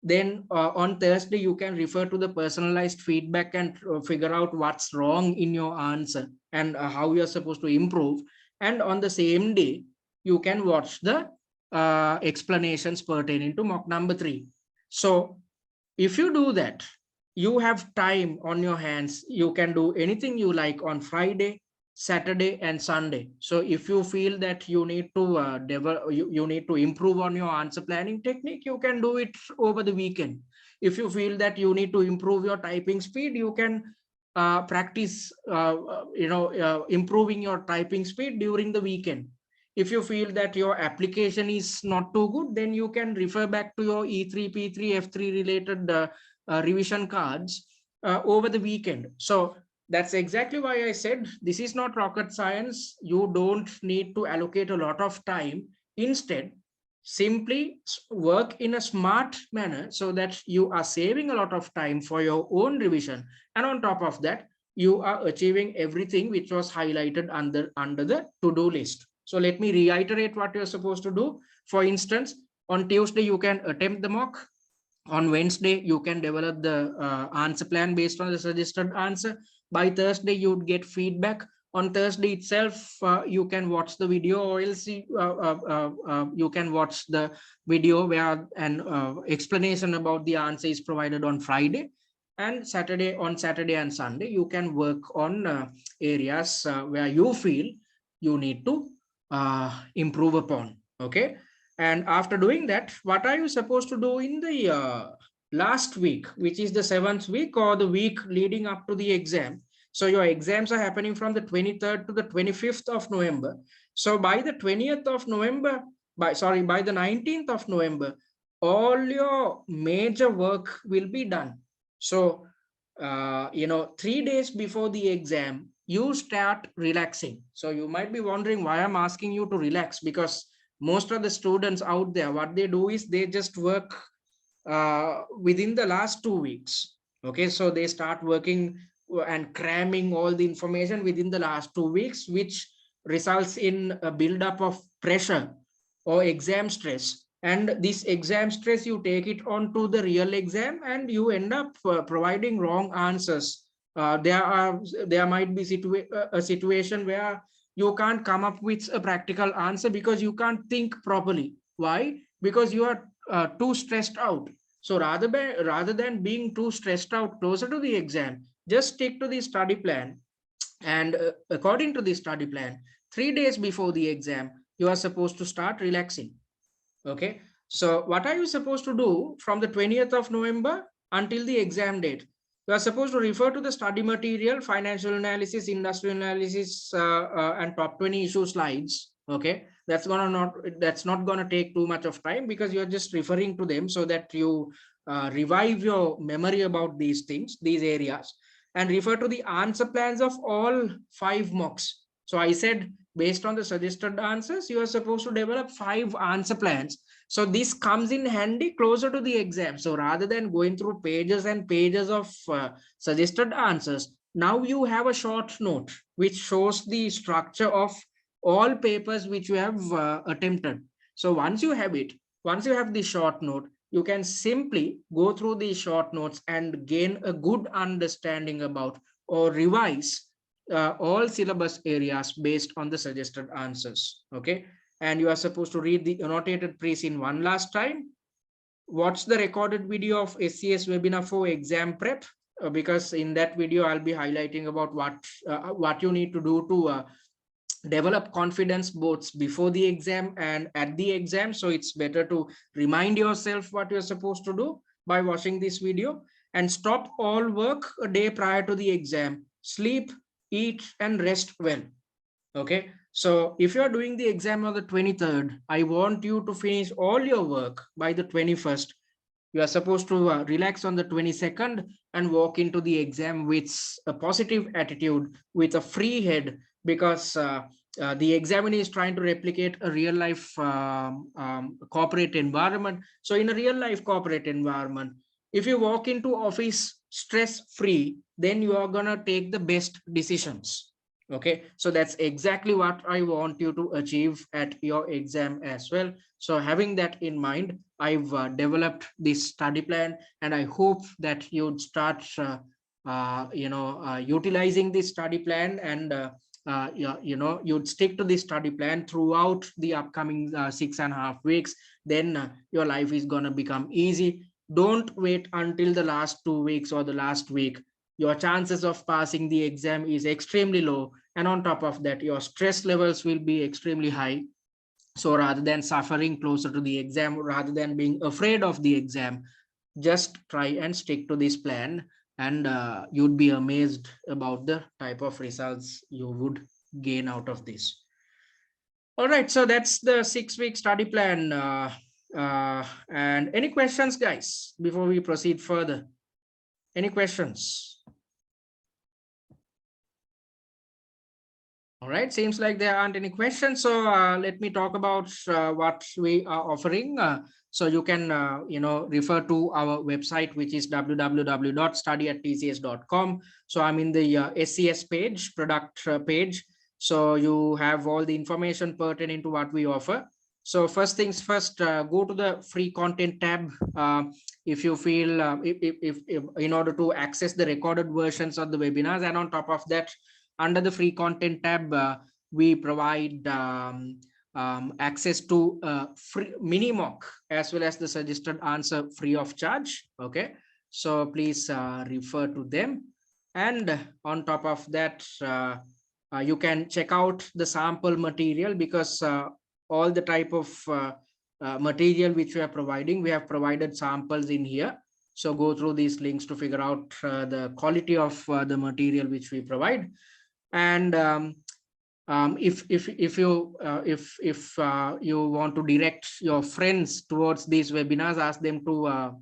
Then on Thursday, you can refer to the personalized feedback and figure out what's wrong in your answer and how you're supposed to improve. And on the same day, you can watch the explanations pertaining to mock number 3. So if you do that, you have time on your hands. You can do anything you like on Friday, Saturday, and Sunday. So if you feel that you need to develop, you need to improve on your answer planning technique, you can do it over the weekend. If you feel that you need to improve your typing speed, you can practice, improving your typing speed during the weekend. If you feel that your application is not too good, then you can refer back to your E3, P3, F3 related revision cards over the weekend. So that's exactly why I said this is not rocket science. You don't need to allocate a lot of time. Instead, simply work in a smart manner so that you are saving a lot of time for your own revision. And on top of that, you are achieving everything which was highlighted under the to-do list. So let me reiterate what you're supposed to do. For instance, on Tuesday, you can attempt the mock. On Wednesday, you can develop the answer plan based on the suggested answer. By Thursday, you'd get feedback. On Thursday itself, you can watch the video, or else you can watch the video where an explanation about the answer is provided on Friday. And on Saturday and Sunday, you can work on areas where you feel you need to improve upon. Okay. And after doing that, what are you supposed to do in the last week, which is the 7th week or the week leading up to the exam? So your exams are happening from the 23rd to the 25th of November. So by the 20th of November, by the 19th of November, all your major work will be done. So, 3 days before the exam, you start relaxing. So you might be wondering why I'm asking you to relax, because most of the students out there, what they do is they just work within the last 2 weeks. Okay, so they start working and cramming all the information within the last 2 weeks, which results in a buildup of pressure or exam stress. And this exam stress, you take it on to the real exam and you end up providing wrong answers. There might be a situation where you can't come up with a practical answer because you can't think properly. Why? Because you are too stressed out. So rather than being too stressed out closer to the exam, just stick to the study plan. And according to the study plan, 3 days before the exam, you are supposed to start relaxing. Okay. So what are you supposed to do from the 20th of November until the exam date? You are supposed to refer to the study material, financial analysis, industrial analysis, and top 20 issue slides. Okay, that's not gonna take too much of time, because you're just referring to them so that you revive your memory about these things, these areas, and refer to the answer plans of all 5 mocks. So I said, based on the suggested answers, you are supposed to develop 5 answer plans. So this comes in handy closer to the exam. So rather than going through pages and pages of suggested answers, now you have a short note which shows the structure of all papers which you have attempted. So once you have the short note, you can simply go through these short notes and gain a good understanding about or revise all syllabus areas based on the suggested answers. Okay. And you are supposed to read the annotated pre-scene one last time. Watch the recorded video of SCS webinar for exam prep, because in that video I'll be highlighting about what you need to do to develop confidence both before the exam and at the exam. So it's better to remind yourself what you're supposed to do by watching this video, and stop all work a day prior to the exam. Sleep, eat, and rest well. Okay, so if you're doing the exam on the 23rd, I want you to finish all your work by the 21st. You are supposed to relax on the 22nd and walk into the exam with a positive attitude, with a free head, because the examiner is trying to replicate a real life corporate environment. So in a real life corporate environment, if you walk into office stress free, then you are going to take the best decisions. Okay, so that's exactly what I want you to achieve at your exam as well. So having that in mind, I've developed this study plan, and I hope that you'd start utilizing this study plan, and you'd stick to this study plan throughout the upcoming 6.5 weeks. Then your life is going to become easy. Don't wait until the last 2 weeks or the last week. Your chances of passing the exam is extremely low, and on top of that, your stress levels will be extremely high. So rather than suffering closer to the exam, rather than being afraid of the exam, just try and stick to this plan, and you'd be amazed about the type of results you would gain out of this. All right, so that's the 6-week study plan. And any questions, guys, before we proceed further? Any questions? All right, seems like there aren't any questions. So let me talk about what we are offering. So you can, refer to our website, which is www.study@tcs.com. So I'm in the SCS page, product page. So you have all the information pertaining to what we offer. So first things first, go to the free content tab. If you feel, if in order to access the recorded versions of the webinars, and on top of that, under the free content tab, we provide access to free mini mock as well as the suggested answer free of charge. Okay, so please refer to them. And on top of that, you can check out the sample material, because all the type of material which we are providing, we have provided samples in here. So go through these links to figure out the quality of the material which we provide. And if you want to direct your friends towards these webinars, ask them to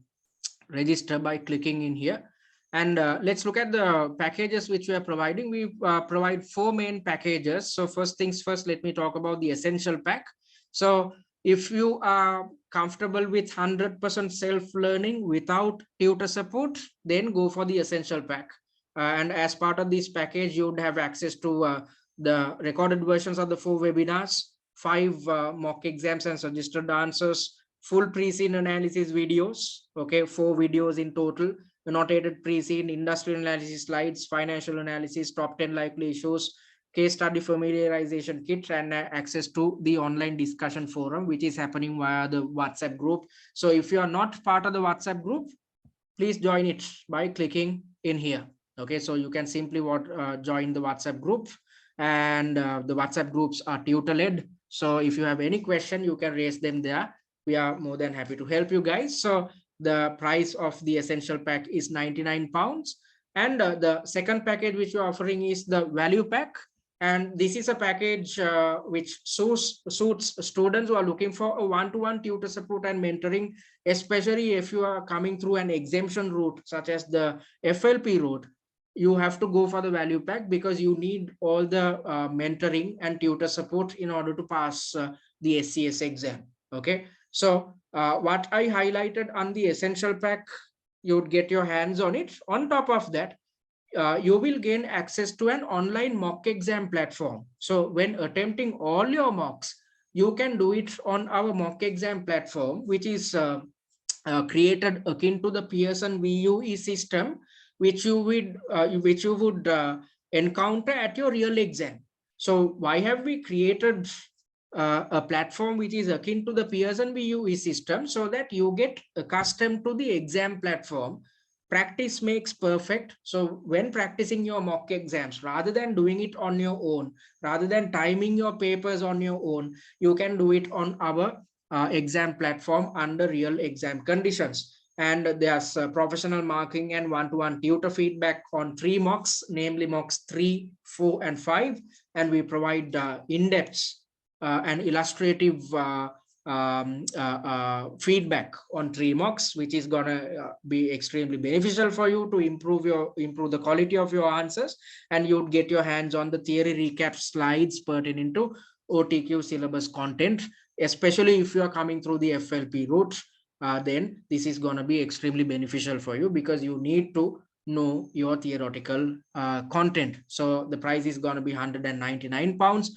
register by clicking in here. And let's look at the packages which we are providing. We provide 4 main packages. So first things first, let me talk about the essential pack. So if you are comfortable with 100% self-learning without tutor support, then go for the essential pack. And as part of this package, you would have access to the recorded versions of the 4 webinars, 5 mock exams and suggested answers, full pre-scene analysis videos, okay, 4 videos in total, annotated pre-scene, industrial analysis slides, financial analysis, top 10 likely issues, case study familiarization kit, and access to the online discussion forum, which is happening via the WhatsApp group. So if you are not part of the WhatsApp group, please join it by clicking in here. Okay, so you can simply join the WhatsApp group, and the WhatsApp groups are tutor led. So if you have any question, you can raise them there. We are more than happy to help you guys. So the price of the essential pack is £99. And the second package which we're offering is the value pack. And this is a package which suits students who are looking for a one-to-one tutor support and mentoring, especially if you are coming through an exemption route, such as the FLP route. You have to go for the value pack, because you need all the mentoring and tutor support in order to pass the SCS exam. Okay, so what I highlighted on the essential pack, you would get your hands on it. On top of that, you will gain access to an online mock exam platform. So when attempting all your mocks, you can do it on our mock exam platform, which is created akin to the Pearson VUE system, which you would encounter at your real exam. So why have we created a platform which is akin to the Pearson VUE system? So that you get accustomed to the exam platform. practice makes perfect. So when practicing your mock exams, rather than doing it on your own, rather than timing your papers on your own, you can do it on our exam platform under real exam conditions. And there's professional marking and one-to-one tutor feedback on 3 mocks, namely mocks 3, 4, and 5. And we provide in-depth and illustrative feedback on 3 mocks, which is gonna be extremely beneficial for you to improve the quality of your answers, and you'd get your hands on the theory recap slides pertaining to OTQ syllabus content, especially if you are coming through the FLP route. Then this is going to be extremely beneficial for you because you need to know your theoretical content. So the price is going to be £199.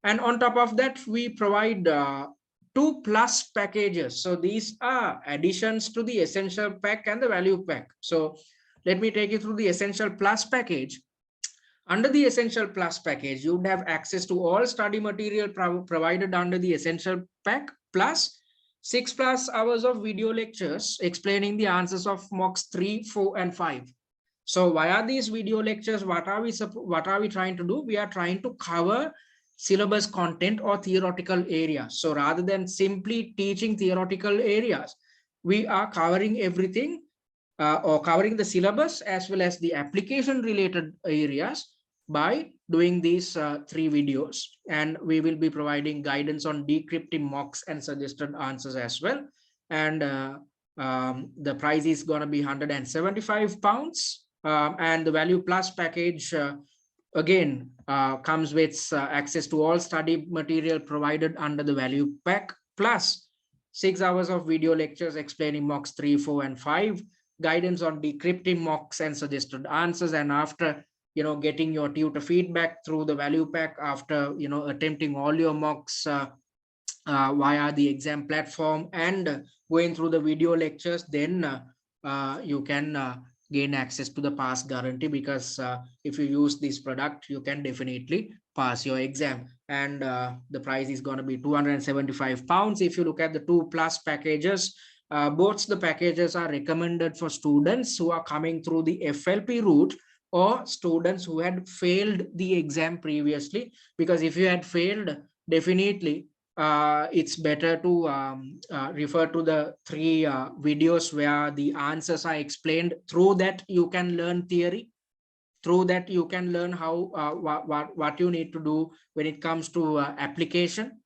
And on top of that, we provide 2+ packages. So these are additions to the essential pack and the value pack. So let me take you through the essential plus package. Under the essential plus package, you would have access to all study material provided under the essential pack, plus 6+ hours of video lectures explaining the answers of mocks 3, 4, and 5. So via these video lectures, what are we trying to do? We are trying to cover syllabus content or theoretical areas. So rather than simply teaching theoretical areas, we are covering everything or covering the syllabus as well as the application related areas by doing these 3 videos. And we will be providing guidance on decrypting mocks and suggested answers as well. And the price is going to be £175. And the value plus package again comes with access to all study material provided under the value pack, plus 6 hours of video lectures explaining mocks 3, 4, and 5, guidance on decrypting mocks and suggested answers. And after getting your tutor feedback through the value pack, after attempting all your mocks via the exam platform and going through the video lectures, then you can gain access to the pass guarantee, because if you use this product, you can definitely pass your exam. And the price is going to be £275. If you look at the 2+ packages, both the packages are recommended for students who are coming through the FLP route or students who had failed the exam previously, because if you had failed, definitely it's better to refer to the 3 videos where the answers are explained. Through that you can learn theory, through that you can learn how what you need to do when it comes to application,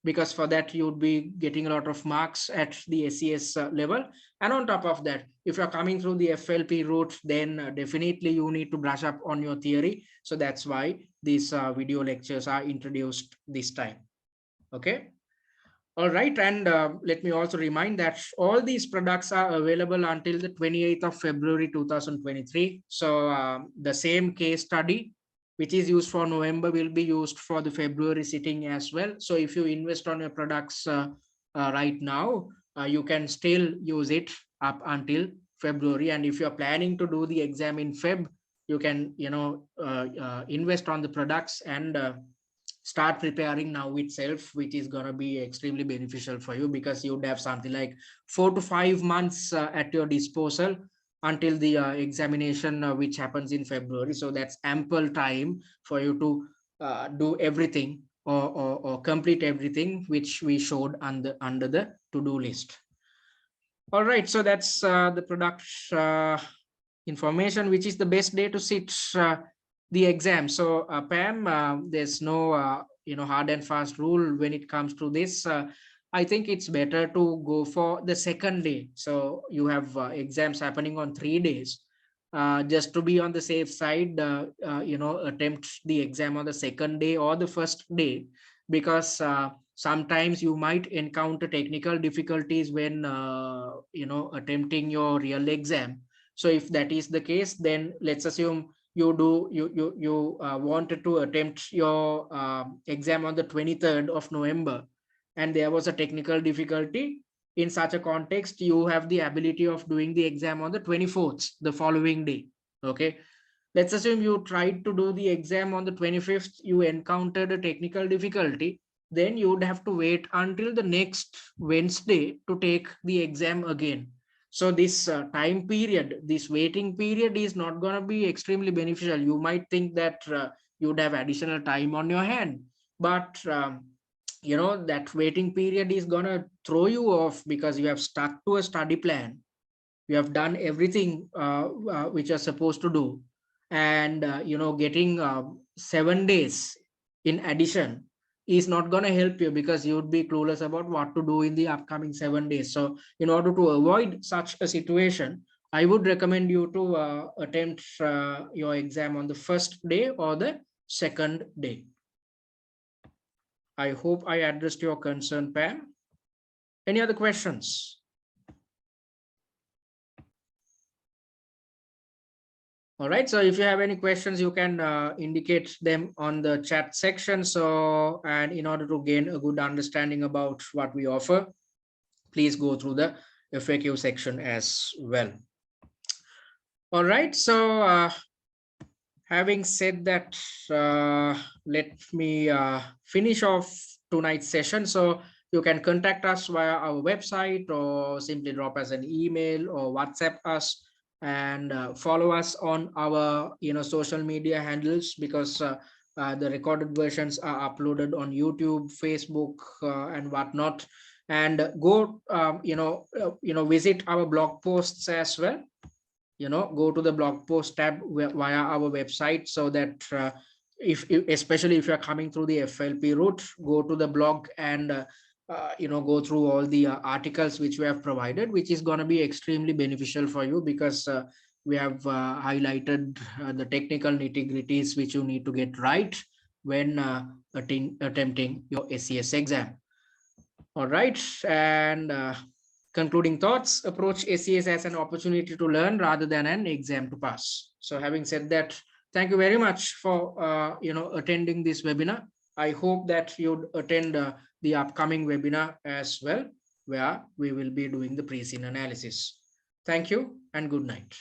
because for that you would be getting a lot of marks at the SCS level. And on top of that, if you're coming through the FLP route, then definitely you need to brush up on your theory. So that's why these video lectures are introduced this time. Okay. All right. And let me also remind that all these products are available until the 28th of February 2023. So the same case study which is used for November will be used for the February sitting as well. So if you invest on your products right now, you can still use it up until February. And if you're planning to do the exam in Feb, you can invest on the products and start preparing now itself, which is going to be extremely beneficial for you, because you would have something like 4 to 5 months at your disposal until the examination which happens in February. So that's ample time for you to do everything or complete everything which we showed under the to-do list. All right, so that's the product information, which is the best day to sit the exam. So Pam, there's no hard and fast rule when it comes to this. I think it's better to go for the second day. So you have exams happening on 3 days. Just to be on the safe side, attempt the exam on the second day or the first day, because sometimes you might encounter technical difficulties when attempting your real exam. So if that is the case, then let's assume you wanted to attempt your exam on the 23rd of November, and there was a technical difficulty. In such a context, you have the ability of doing the exam on the 24th, the following day. Okay, let's assume you tried to do the exam on the 25th, you encountered a technical difficulty, then you would have to wait until the next Wednesday to take the exam again. So this time period, this waiting period is not going to be extremely beneficial. You might think that you'd have additional time on your hand, but that waiting period is going to throw you off because you have stuck to a study plan. You have done everything which you're supposed to do, and getting 7 days in addition is not going to help you because you would be clueless about what to do in the upcoming 7 days. So in order to avoid such a situation, I would recommend you to attempt your exam on the first day or the second day. I hope I addressed your concern, Pam. Any other questions? All right, so if you have any questions, you can indicate them on the chat section. So, and in order to gain a good understanding about what we offer, please go through the FAQ section as well. All right, so having said that, let me finish off tonight's session. So you can contact us via our website or simply drop us an email or WhatsApp us, and follow us on our social media handles, because the recorded versions are uploaded on YouTube, Facebook, and whatnot. And go visit our blog posts as well. Go to the blog post tab via our website, so that if especially if you're coming through the FLP route, go to the blog and go through all the articles which we have provided, which is going to be extremely beneficial for you, because we have highlighted the technical nitty-gritties which you need to get right when attempting your SCS exam. All right, and concluding thoughts: approach SCS as an opportunity to learn rather than an exam to pass. So having said that, thank you very much for attending this webinar. I hope that you'd attend the upcoming webinar as well, where we will be doing the pre-scene analysis. Thank you and good night.